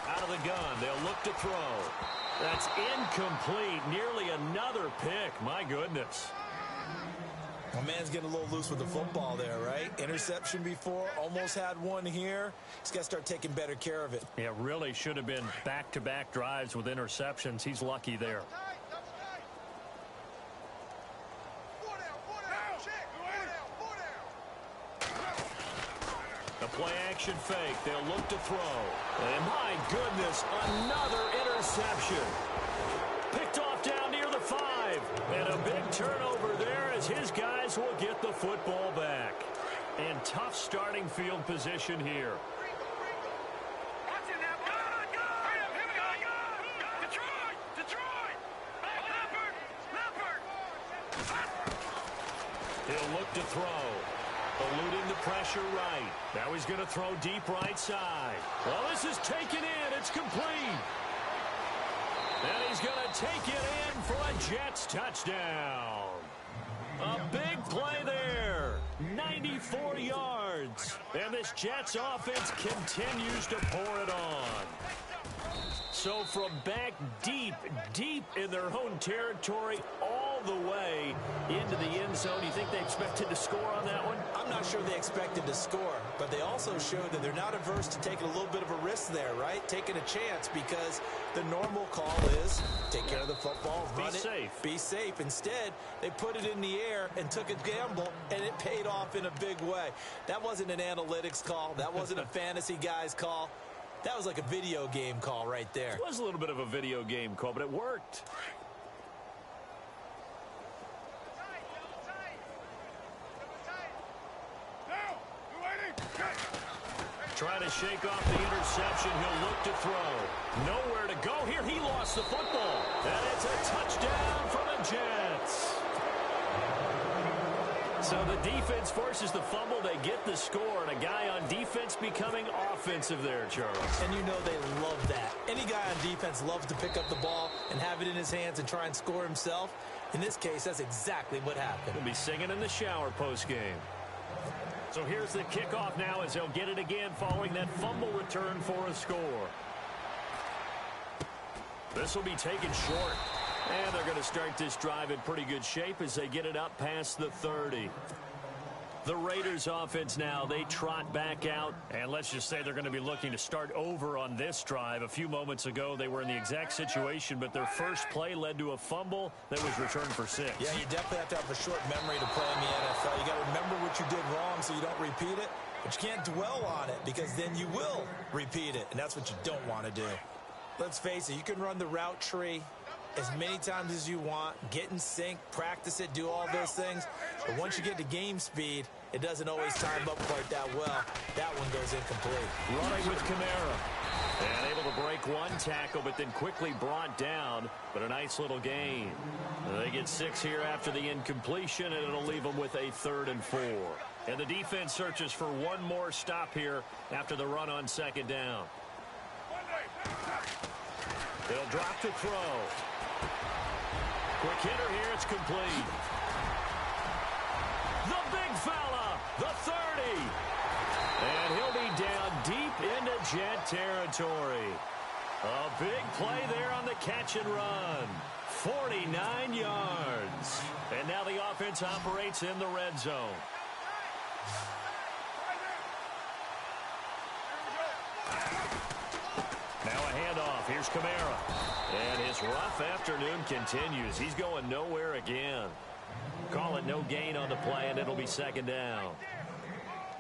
Out of the gun, they'll look to throw. That's incomplete. Nearly another pick. My goodness. My man's getting a little loose with the football there, right? Interception before, almost had one here. He's got to start taking better care of it. Yeah, really should have been back-to-back drives with interceptions. He's lucky there. The play-action fake. They'll look to throw. And my goodness, another interception. Picked off down near the 5. And a big turnover there as his guys will get the football back. And tough starting field position here. to throw. Eluding the pressure right. Now he's going to throw deep right side. Well, this is taken in. It's complete. And he's going to take it in for a Jets touchdown. A big play there. 94 yards. And this Jets offense continues to pour it on. So from back deep in their own territory, all the way into the end zone, you think they expected to score on that one? I'm not sure they expected to score, but they also showed that they're not averse to taking a little bit of a risk there, right? Taking a chance, because the normal call is take care of the football, run it, be safe. Instead, they put it in the air and took a gamble, and it paid off in a big way. That wasn't an analytics call. That wasn't a fantasy guy's call. That was like a video game call right there. It was a little bit of a video game call, but it worked. Trying to shake off the interception. He'll look to throw. Nowhere to go here. He lost the football. And it's a touchdown for the Jets. So the defense forces the fumble. They get the score, and a guy on defense becoming offensive there, Charles. And you know they love that. Any guy on defense loves to pick up the ball and have it in his hands and try and score himself. In this case, that's exactly what happened. He'll be singing in the shower post-game. So here's the kickoff now as they'll get it again following that fumble return for a score. This will be taken short. And they're going to start this drive in pretty good shape as they get it up past the 30. The Raiders offense now, they trot back out. And let's just say they're going to be looking to start over on this drive. A few moments ago, they were in the exact situation, but their first play led to a fumble that was returned for 6. Yeah, you definitely have to have a short memory to play in the NFL. You got to remember what you did wrong so you don't repeat it. But you can't dwell on it, because then you will repeat it. And that's what you don't want to do. Let's face it, you can run the route tree as many times as you want, get in sync, practice it, do all those things. But once you get to game speed, it doesn't always time up quite that well. That one goes incomplete. Running with Kamara. And able to break one tackle, but then quickly brought down. But a nice little gain. They get 6 here after the incompletion, and it'll leave them with a 3rd and 4. And the defense searches for one more stop here after the run on 2nd down. They'll drop to throw. Quick hitter here, it's complete. The big fella, the 30. And he'll be down deep into Jet territory. A big play there on the catch and run. 49 yards. And now the offense operates in the red zone. Now a handoff. Here's Kamara. And his rough afternoon continues. He's going nowhere again. Call it no gain on the play, and it'll be 2nd down.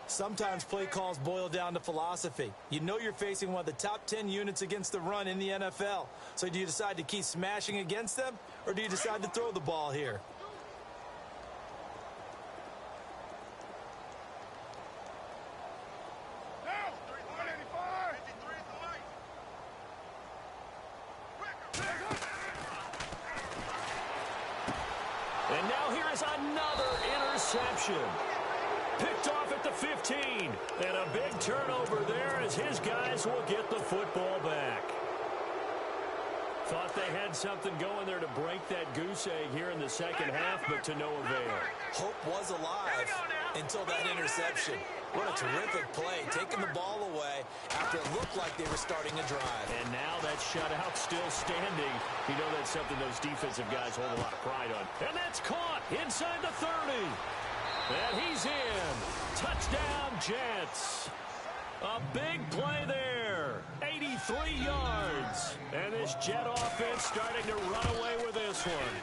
Sometimes play calls boil down to philosophy. You know you're facing one of the top 10 units against the run in the NFL. So do you decide to keep smashing against them, or do you decide to throw the ball here? And now here is another interception. Picked off at the 15. And a big turnover there as his guys will get the football back. Thought they had something going there to break that goose egg here in the second half, but to no avail. Hope was alive until that interception. What a terrific play, taking the ball away after it looked like they were starting a drive. And now that shutout still standing. You know that's something those defensive guys hold a lot of pride on. And that's caught inside the 30. And he's in. Touchdown, Jets. A big play there. 83 yards. And this Jet offense starting to run away with this one.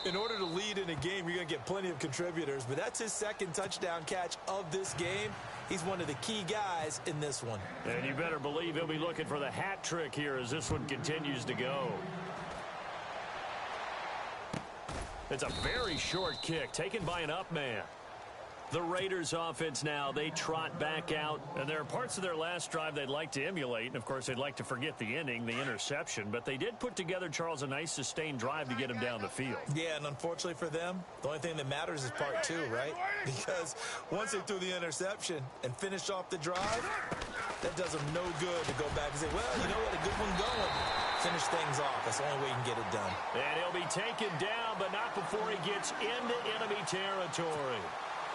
In order to lead in a game, you're going to get plenty of contributors, but that's his 2nd touchdown catch of this game. He's one of the key guys in this one. And you better believe he'll be looking for the hat trick here as this one continues to go. It's a very short kick taken by an up man. The Raiders offense now, they trot back out, and there are parts of their last drive they'd like to emulate, and of course they'd like to forget the ending, the interception, but they did put together, Charles, a nice sustained drive to get him down the field. Yeah, and unfortunately for them, the only thing that matters is part two, right? Because once they threw the interception and finished off the drive, that does them no good to go back and say, well, you know what, a good one going. Finish things off. That's the only way you can get it done. And he'll be taken down, but not before he gets into enemy territory.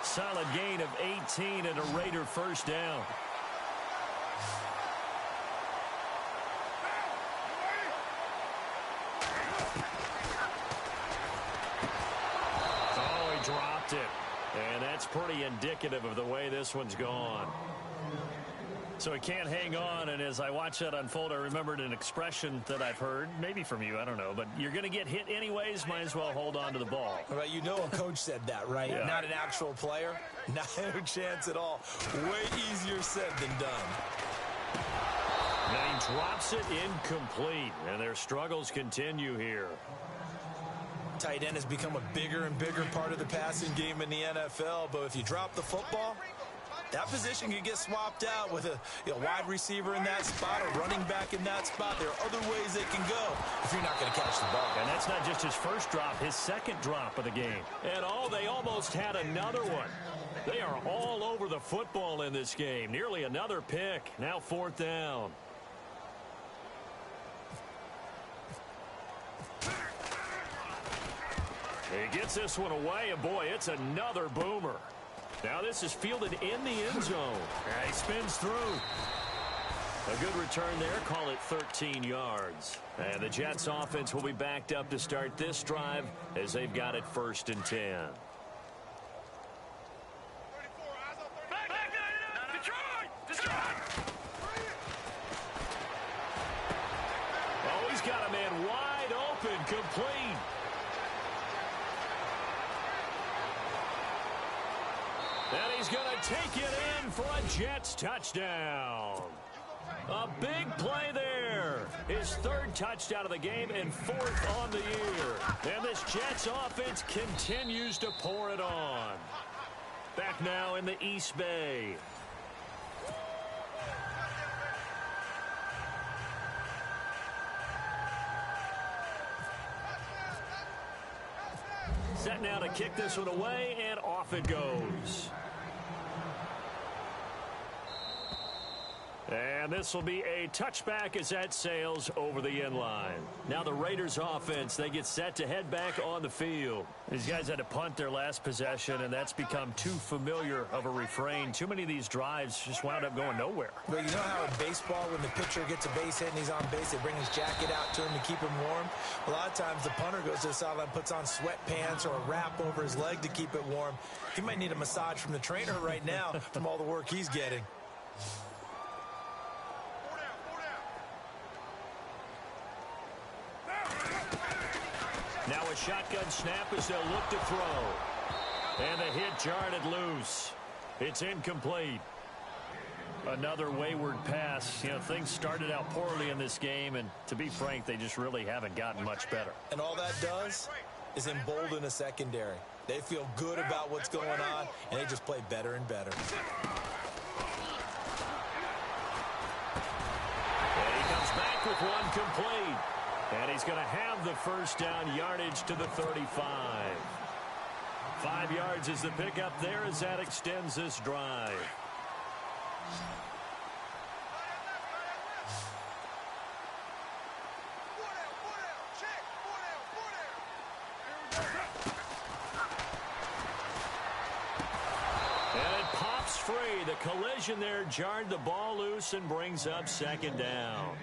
Solid gain of 18 and a Raider first down. Oh, he dropped it. And that's pretty indicative of the way this one's gone. So he can't hang on, and as I watch that unfold, I remembered an expression that I've heard, maybe from you, I don't know, but you're going to get hit anyways, might as well hold on to the ball. Right, you know a coach said that, right? Yeah. Not an actual player. Not a chance at all. Way easier said than done. Now he drops it incomplete, and their struggles continue here. Tight end has become a bigger and bigger part of the passing game in the NFL, but if you drop the football, that position can get swapped out with a wide receiver in that spot, a running back in that spot. There are other ways they can go if you're not going to catch the ball. And that's not just his first drop, his second drop of the game. And they almost had another one. They are all over the football in this game. Nearly another pick. Now fourth down. He gets this one away, and boy, it's another boomer. Now this is fielded in the end zone. He spins through. A good return there. Call it 13 yards. And the Jets offense will be backed up to start this drive as they've got it 1st and 10. Oh, he's got a man wide open, complete. And he's going to take it in for a Jets touchdown. A big play there. His 3rd touchdown of the game and 4th on the year. And this Jets offense continues to pour it on. Back now in the East Bay. Set now to kick this one away, and off it goes. And this will be a touchback as that sails over the end line. Now the Raiders offense, they get set to head back on the field. These guys had to punt their last possession, and that's become too familiar of a refrain. Too many of these drives just wound up going nowhere. Well, you know how in baseball, when the pitcher gets a base hit and he's on base, they bring his jacket out to him to keep him warm? A lot of times the punter goes to the sideline, puts on sweatpants or a wrap over his leg to keep it warm. He might need a massage from the trainer right now from all the work he's getting. Now a shotgun snap as they'll look to throw. And the hit jarred it loose. It's incomplete. Another wayward pass. You know, things started out poorly in this game, and to be frank, they just really haven't gotten much better. And all that does is embolden a secondary. They feel good about what's going on, and they just play better and better. And he comes back with one complete. And he's going to have the first down, yardage to the 35. 5 yards is the pickup there as that extends this drive. And it pops free. The collision there jarred the ball loose and brings up 2nd down.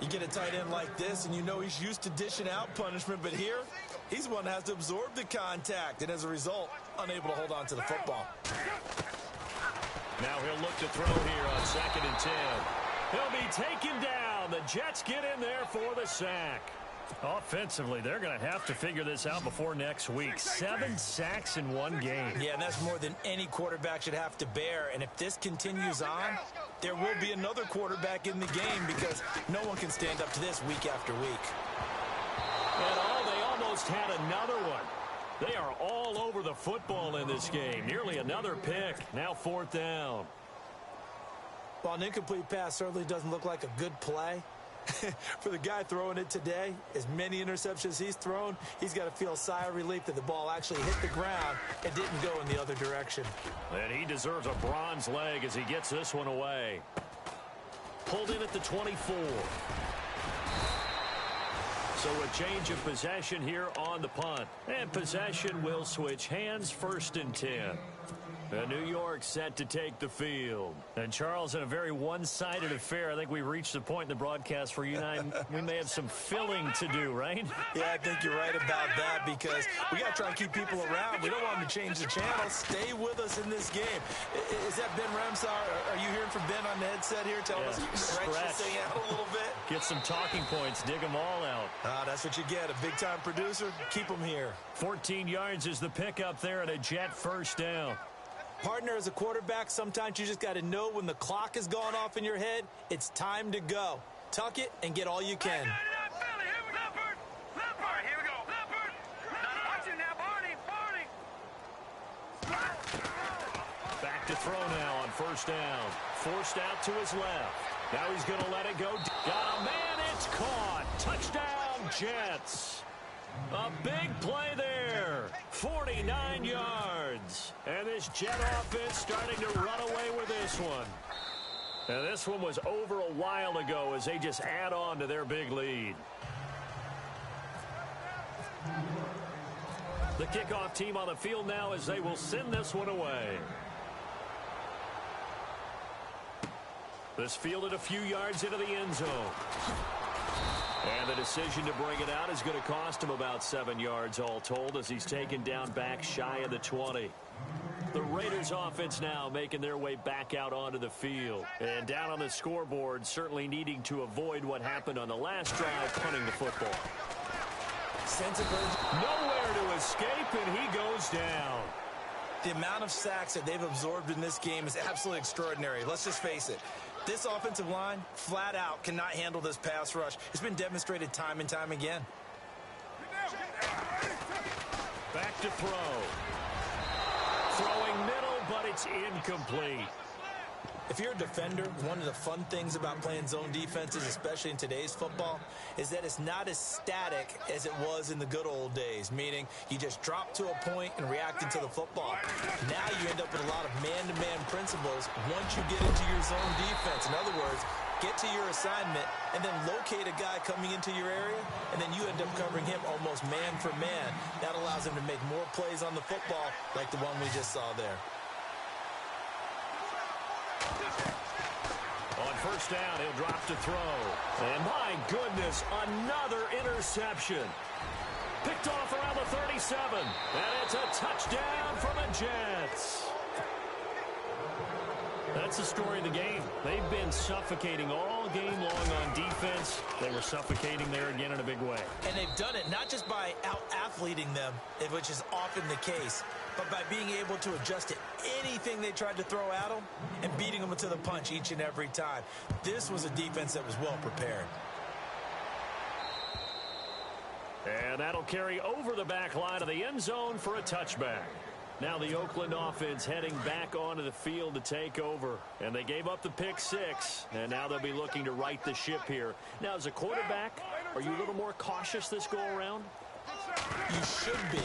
You get a tight end like this, and you know he's used to dishing out punishment, but here, he's the one that has to absorb the contact, and as a result, unable to hold on to the football. Now he'll look to throw here on 2nd and 10. He'll be taken down. The Jets get in there for the sack. Offensively, they're going to have to figure this out before next week. 7 sacks in one game. Yeah, and that's more than any quarterback should have to bear. And if this continues on, there will be another quarterback in the game because no one can stand up to this week after week. And they almost had another one. They are all over the football in this game. Nearly another pick. Now 4th down. Well, an incomplete pass certainly doesn't look like a good play. For the guy throwing it today, as many interceptions he's thrown, he's got to feel a sigh of relief that the ball actually hit the ground and didn't go in the other direction. And he deserves a bronze leg as he gets this one away. Pulled in at the 24. So a change of possession here on the punt. And possession will switch hands, 1st and 10. And New York set to take the field. And Charles, in a very one-sided affair, I think we reached the point in the broadcast where you and I, we may have some filling to do, right? Yeah, I think you're right about that because we got to try and keep people around. We don't want them to change the channel. Stay with us in this game. Is that Ben Ramsar? Are you hearing from Ben on the headset here? Tell us, stretch this thing out a little bit. Get some talking points. Dig them all out. That's what you get. A big-time producer. Keep them here. 14 yards is the pickup there and a Jet 1st down. Partner, as a quarterback, sometimes you just got to know when the clock has gone off in your head, it's time to go. Tuck it and get all you can. Back to throw now on 1st down. Forced out to his left. Now he's going to let it go. Got a man, it's caught. Touchdown, Jets. A big play there. 49 yards. And this Jet offense starting to run away with this one. And this one was over a while ago as they just add on to their big lead. The kickoff team on the field now as they will send this one away. This fielded a few yards into the end zone. And the decision to bring it out is going to cost him about 7 yards all told as he's taken down back shy of the 20. The Raiders offense now making their way back out onto the field. And down on the scoreboard, certainly needing to avoid what happened on the last drive, punting the football. Nowhere to escape, and he goes down. The amount of sacks that they've absorbed in this game is absolutely extraordinary. Let's just face it. This offensive line, flat out, cannot handle this pass rush. It's been demonstrated time and time again. Back to throw. Throwing middle, but it's incomplete. If you're a defender, one of the fun things about playing zone defenses, especially in today's football, is that it's not as static as it was in the good old days, meaning you just drop to a point and react into the football. Now you end up with a lot of man-to-man principles once you get into your zone defense. In other words, get to your assignment and then locate a guy coming into your area, and then you end up covering him almost man for man. That allows him to make more plays on the football like the one we just saw there. On 1st down, he'll drop to throw. And my goodness, another interception. Picked off around the 37. And it's a touchdown for the Jets. That's the story of the game. They've been suffocating all game long on defense. They were suffocating there again in a big way. And they've done it not just by out-athleting them, which is often the case, but by being able to adjust to anything they tried to throw at them and beating them to the punch each and every time. This was a defense that was well prepared. And that'll carry over the back line of the end zone for a touchback. Now the Oakland offense heading back onto the field to take over. And they gave up the pick 6, and now they'll be looking to right the ship here. Now, as a quarterback, are you a little more cautious this go-around? You should be,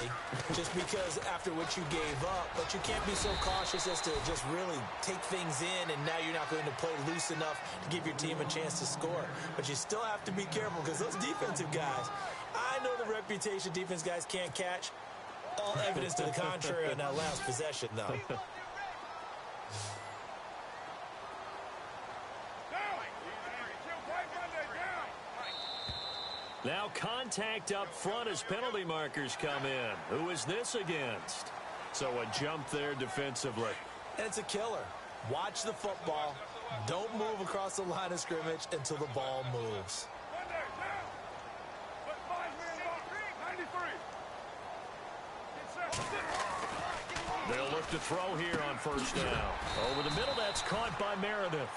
just because after what you gave up, but you can't be so cautious as to just really take things in, and now you're not going to play loose enough to give your team a chance to score. But you still have to be careful because those defensive guys, I know the reputation defense guys can't catch. All evidence to the contrary on that last possession, though. Now contact up front as penalty markers come in. Who is this against? So a jump there defensively. And it's a killer. Watch the football. Don't move across the line of scrimmage until the ball moves. They'll look to throw here on 1st down. Over the middle, that's caught by Meredith.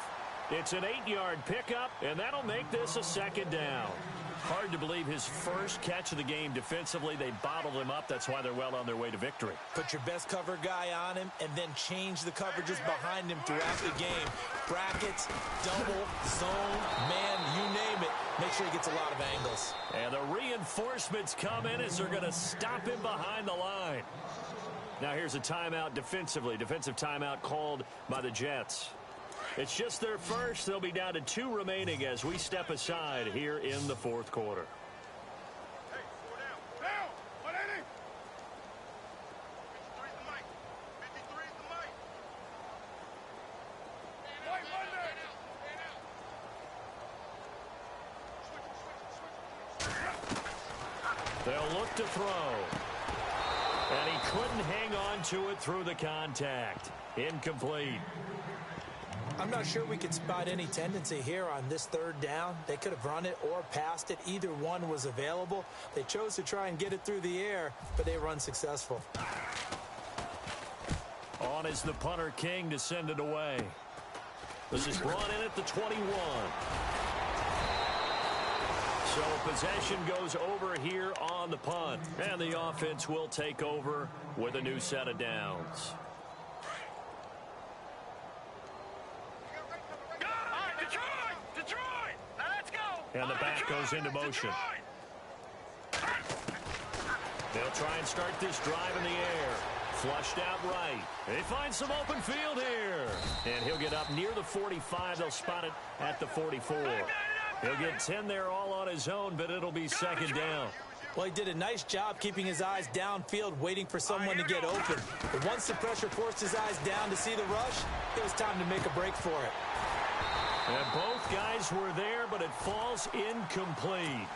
It's an 8-yard pickup, and that'll make this a second down. Hard to believe his first catch of the game defensively. They bottled him up. That's why they're well on their way to victory. Put your best cover guy on him and then change the coverages behind him throughout the game. Brackets, double, zone, man, you name it. Make sure he gets a lot of angles. And the reinforcements come in as they're going to stop him behind the line. Now here's a timeout defensively. Defensive timeout called by the Jets. It's just their first. They'll be down to 2 remaining as we step aside here in the fourth quarter. Hey, 4 down. Down! What inning? 53 is the mic. 53 is the mic. White Monday! Switch. They'll look to throw. And he couldn't hang on to it through the contact. Incomplete. I'm not sure we could spot any tendency here on this third down. They could have run it or passed it. Either one was available. They chose to try and get it through the air, but they were unsuccessful. On is the punter King to send it away. This is brought in at the 21. So possession goes over here on the punt. And the offense will take over with a new set of downs. Detroit! Now let's go! And the back goes into motion. They'll try and start this drive in the air. Flushed out right. They find some open field here. And he'll get up near the 45. They'll spot it at the 44. He'll get 10 there all on his own, but it'll be second down. Well, he did a nice job keeping his eyes downfield, waiting for someone to get open. But once the pressure forced his eyes down to see the rush, it was time to make a break for it. And both guys were there, but it falls incomplete.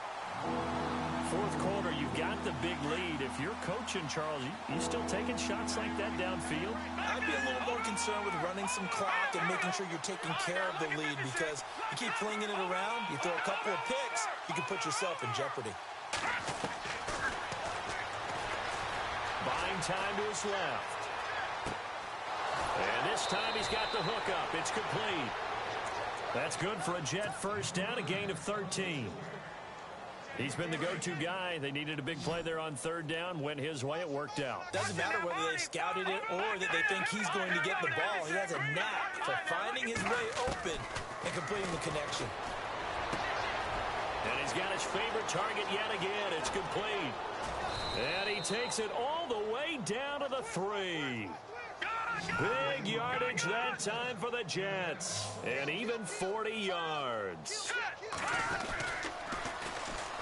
Fourth quarter, you've got the big lead. If you're coaching, Charles, you still taking shots like that downfield? I'd be a little more concerned with running some clock and making sure you're taking care of the lead, because you keep flinging it around, you throw a couple of picks, you can put yourself in jeopardy. Buying time to his left. And this time he's got the hook up. It's complete. That's good for a Jet first down, a gain of 13. He's been the go-to guy. They needed a big play there on third down. Went his way. It worked out. Doesn't matter whether they scouted it or that they think he's going to get the ball. He has a knack for finding his way open and completing the connection. And he's got his favorite target yet again. It's complete. And he takes it all the way down to the 3. Big yardage that time for the Jets. And even 40 yards.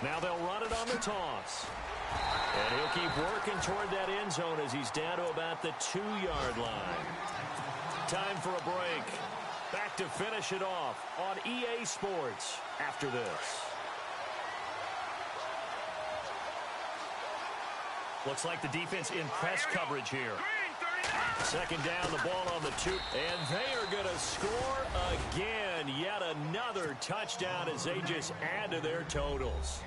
Now they'll run it on the toss. And he'll keep working toward that end zone as he's down to about the 2-yard line. Time for a break. Back to finish it off on EA Sports after this. Looks like the defense in press coverage here. Second down, the ball on the 2. And they are going to score again. Yet another touchdown as they just add to their totals.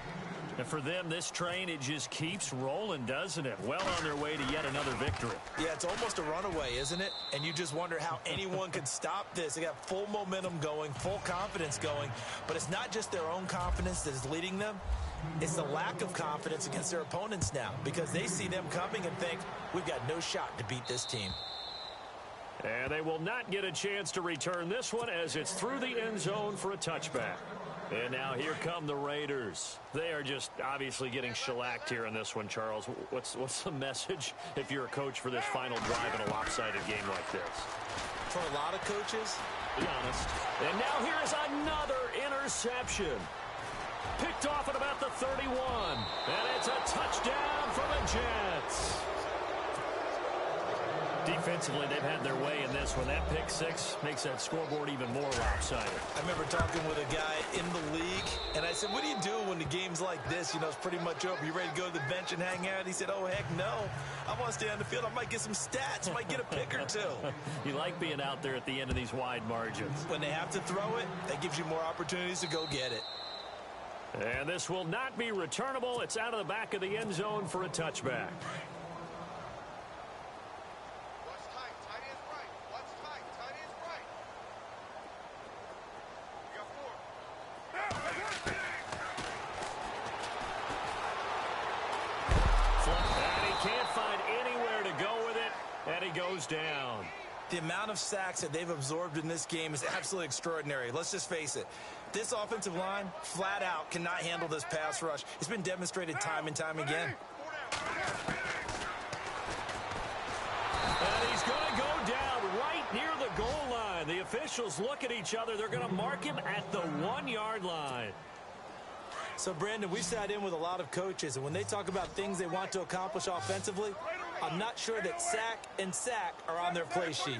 And for them, this train, it just keeps rolling, doesn't it? Well on their way to yet another victory. Yeah, it's almost a runaway, isn't it? And you just wonder how anyone could stop this. They got full momentum going, full confidence going. But it's not just their own confidence that is leading them. It's the lack of confidence against their opponents now, because they see them coming and think, we've got no shot to beat this team. And they will not get a chance to return this one as it's through the end zone for a touchback. And now here come the Raiders. They are just obviously getting shellacked here in this one, Charles. What's the message if you're a coach for this final drive in a lopsided game like this? For a lot of coaches, be honest. And now here is another interception. Picked off at about the 31. And it's a touchdown for the Jets. Defensively, they've had their way in this one. That pick six makes that scoreboard even more lopsided. I remember talking with a guy in the league, and I said, what do you do when the game's like this? You know, it's pretty much over. You ready to go to the bench and hang out? He said, oh, heck no. I want to stay on the field. I might get some stats. Might get a pick or two. You like being out there at the end of these wide margins. When they have to throw it, that gives you more opportunities to go get it. And this will not be returnable. It's out of the back of the end zone for a touchback. goes down. The amount of sacks that they've absorbed in this game is absolutely extraordinary. Let's just face it. This offensive line, flat out, cannot handle this pass rush. It's been demonstrated time and time again. And he's going to go down right near the goal line. The officials look at each other. They're going to mark him at the 1-yard line. So, Brandon, we've sat in with a lot of coaches, and when they talk about things they want to accomplish offensively, I'm not sure that sack and sack are on their play sheet.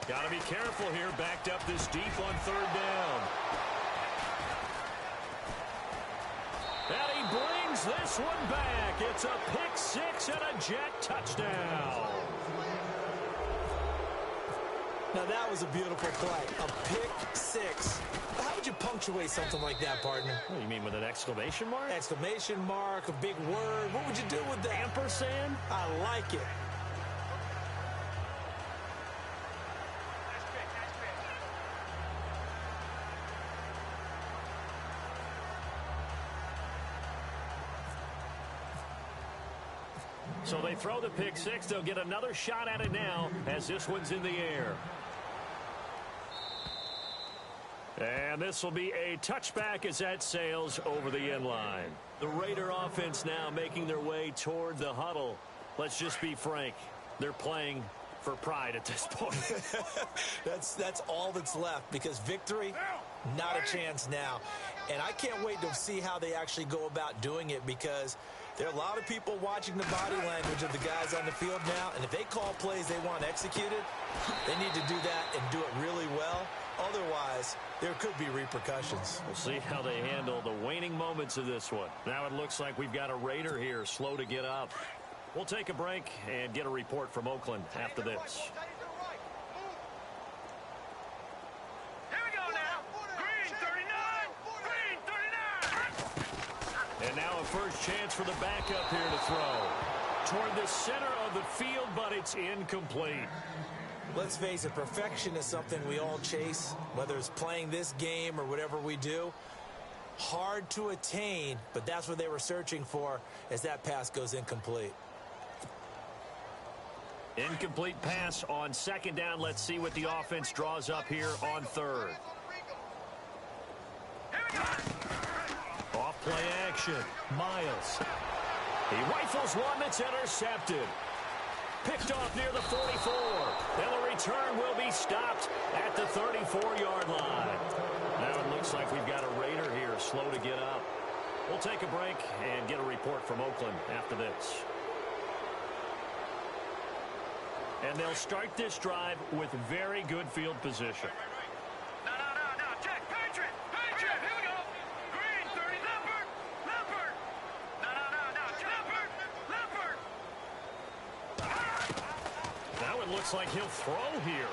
Got to be careful here. Backed up this deep on 3rd down. And he brings this one back. It's a pick 6 and a jet touchdown. Now, that was a beautiful play. A pick 6. How would you punctuate something like that, partner? What do you mean, with an exclamation mark? Exclamation mark, a big word. What would you do with that? Ampersand? I like it. So they throw the pick 6. They'll get another shot at it now as this one's in the air. And this will be a touchback as that sails over the end line. The Raider offense now making their way toward the huddle. Let's just be frank. They're playing for pride at this point. That's all that's left, because victory, not a chance now. And I can't wait to see how they actually go about doing it, because there are a lot of people watching the body language of the guys on the field now, and if they call plays they want executed, they need to do that and do it really well. Otherwise, there could be repercussions. We'll see how they handle the waning moments of this one. Now it looks like we've got a Raider here, slow to get up. We'll take a break and get a report from Oakland after this. Here we go now. Green 39. Green 39. And now a first chance for the backup here to throw. Toward the center of the field, but it's incomplete. Let's face it, perfection is something we all chase, whether it's playing this game or whatever we do. Hard to attain, but that's what they were searching for as that pass goes incomplete. Incomplete pass on 2nd down. Let's see what the offense draws up here on 3rd. Off play action. Miles. He rifles one that's intercepted. Picked off near the 44. And the return will be stopped at the 34-yard line. Now it looks like we've got a Raider here, slow to get up. We'll take a break and get a report from Oakland after this. And they'll start this drive with very good field position. No. Check. Patriot. Here we go. Green 30. Leopard. No. Leopard. Now it looks like he'll throw here.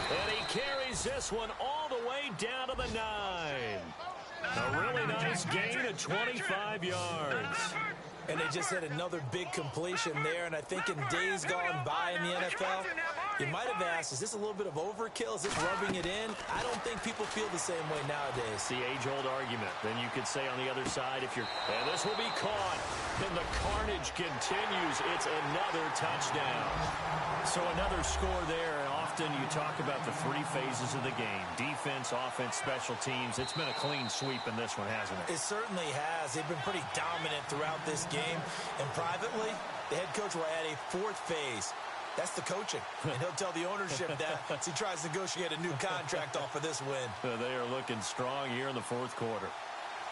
And he carries this one all the way down to the 9. A really nice gain of 25 yards. And they just had another big completion there. And I think in days gone by in the NFL, you might have asked, is this a little bit of overkill? Is this rubbing it in? I don't think people feel the same way nowadays. The age-old argument. Then you could say on the other side, if you're... And this will be caught. And the carnage continues. It's another touchdown. So another score there. And often you talk about the 3 phases of the game. Defense, offense, special teams. It's been a clean sweep in this one, hasn't it? It certainly has. They've been pretty dominant throughout this game. And privately, the head coach will add a 4th phase. That's the coaching. And he'll tell the ownership that as he tries to negotiate a new contract off of this win. They are looking strong here in the 4th quarter.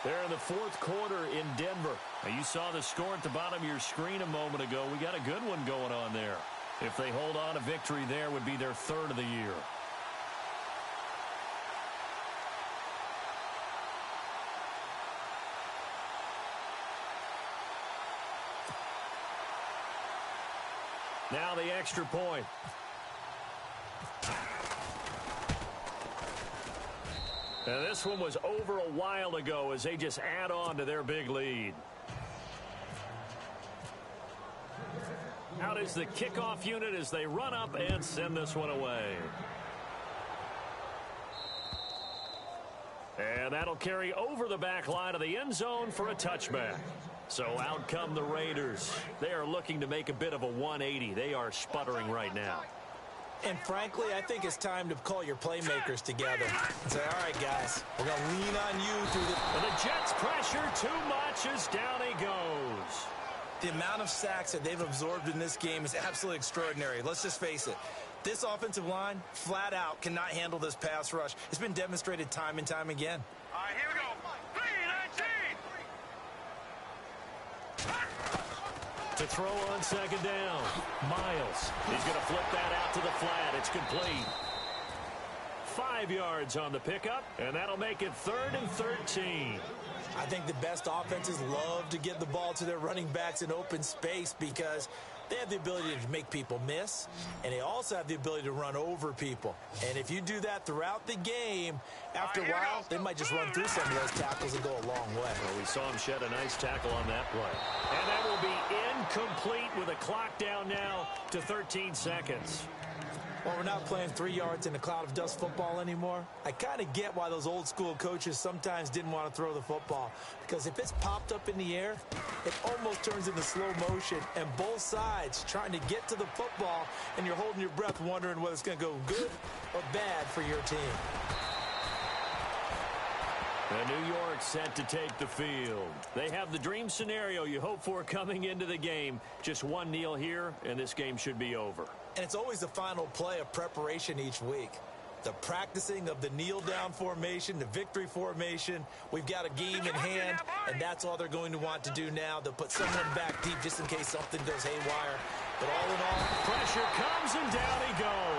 They're in the 4th quarter in Denver. Now, you saw the score at the bottom of your screen a moment ago. We got a good one going on there. If they hold on, a victory there would be their 3rd of the year. Now the extra point. Now this one was over a while ago as they just add on to their big lead. Out is the kickoff unit as they run up and send this one away. And that'll carry over the back line of the end zone for a touchback. So out come the Raiders. They are looking to make a bit of a 180. They are sputtering right now. And frankly, I think it's time to call your playmakers together and say, all right, guys, we're going to lean on you through the... And the Jets pressure too much as down he goes. The amount of sacks that they've absorbed in this game is absolutely extraordinary. Let's just face it. This offensive line, flat out, cannot handle this pass rush. It's been demonstrated time and time again. All right, here we go. 3-19. To throw on second down. Miles. He's going to flip that out to the flat. It's complete. 5 yards on the pickup, and that'll make it 3rd and 13. I think the best offenses love to get the ball to their running backs in open space because they have the ability to make people miss, and they also have the ability to run over people. And if you do that throughout the game, after a while, they might just run through some of those tackles and go a long way. Well, we saw him shed a nice tackle on that play. And that will be incomplete with a clock down now to 13 seconds. Well, we're not playing 3 yards in a cloud of dust football anymore. I kind of get why those old school coaches sometimes didn't want to throw the football. Because if it's popped up in the air, it almost turns into slow motion. And both sides trying to get to the football, and you're holding your breath wondering whether it's going to go good or bad for your team. And New York set to take the field. They have the dream scenario you hope for coming into the game. Just one kneel here, and this game should be over. And it's always the final play of preparation each week. The practicing of the kneel-down formation, the victory formation. We've got a game in hand, and that's all they're going to want to do now. They'll put someone back deep just in case something goes haywire. But all in all, pressure comes, and down he goes.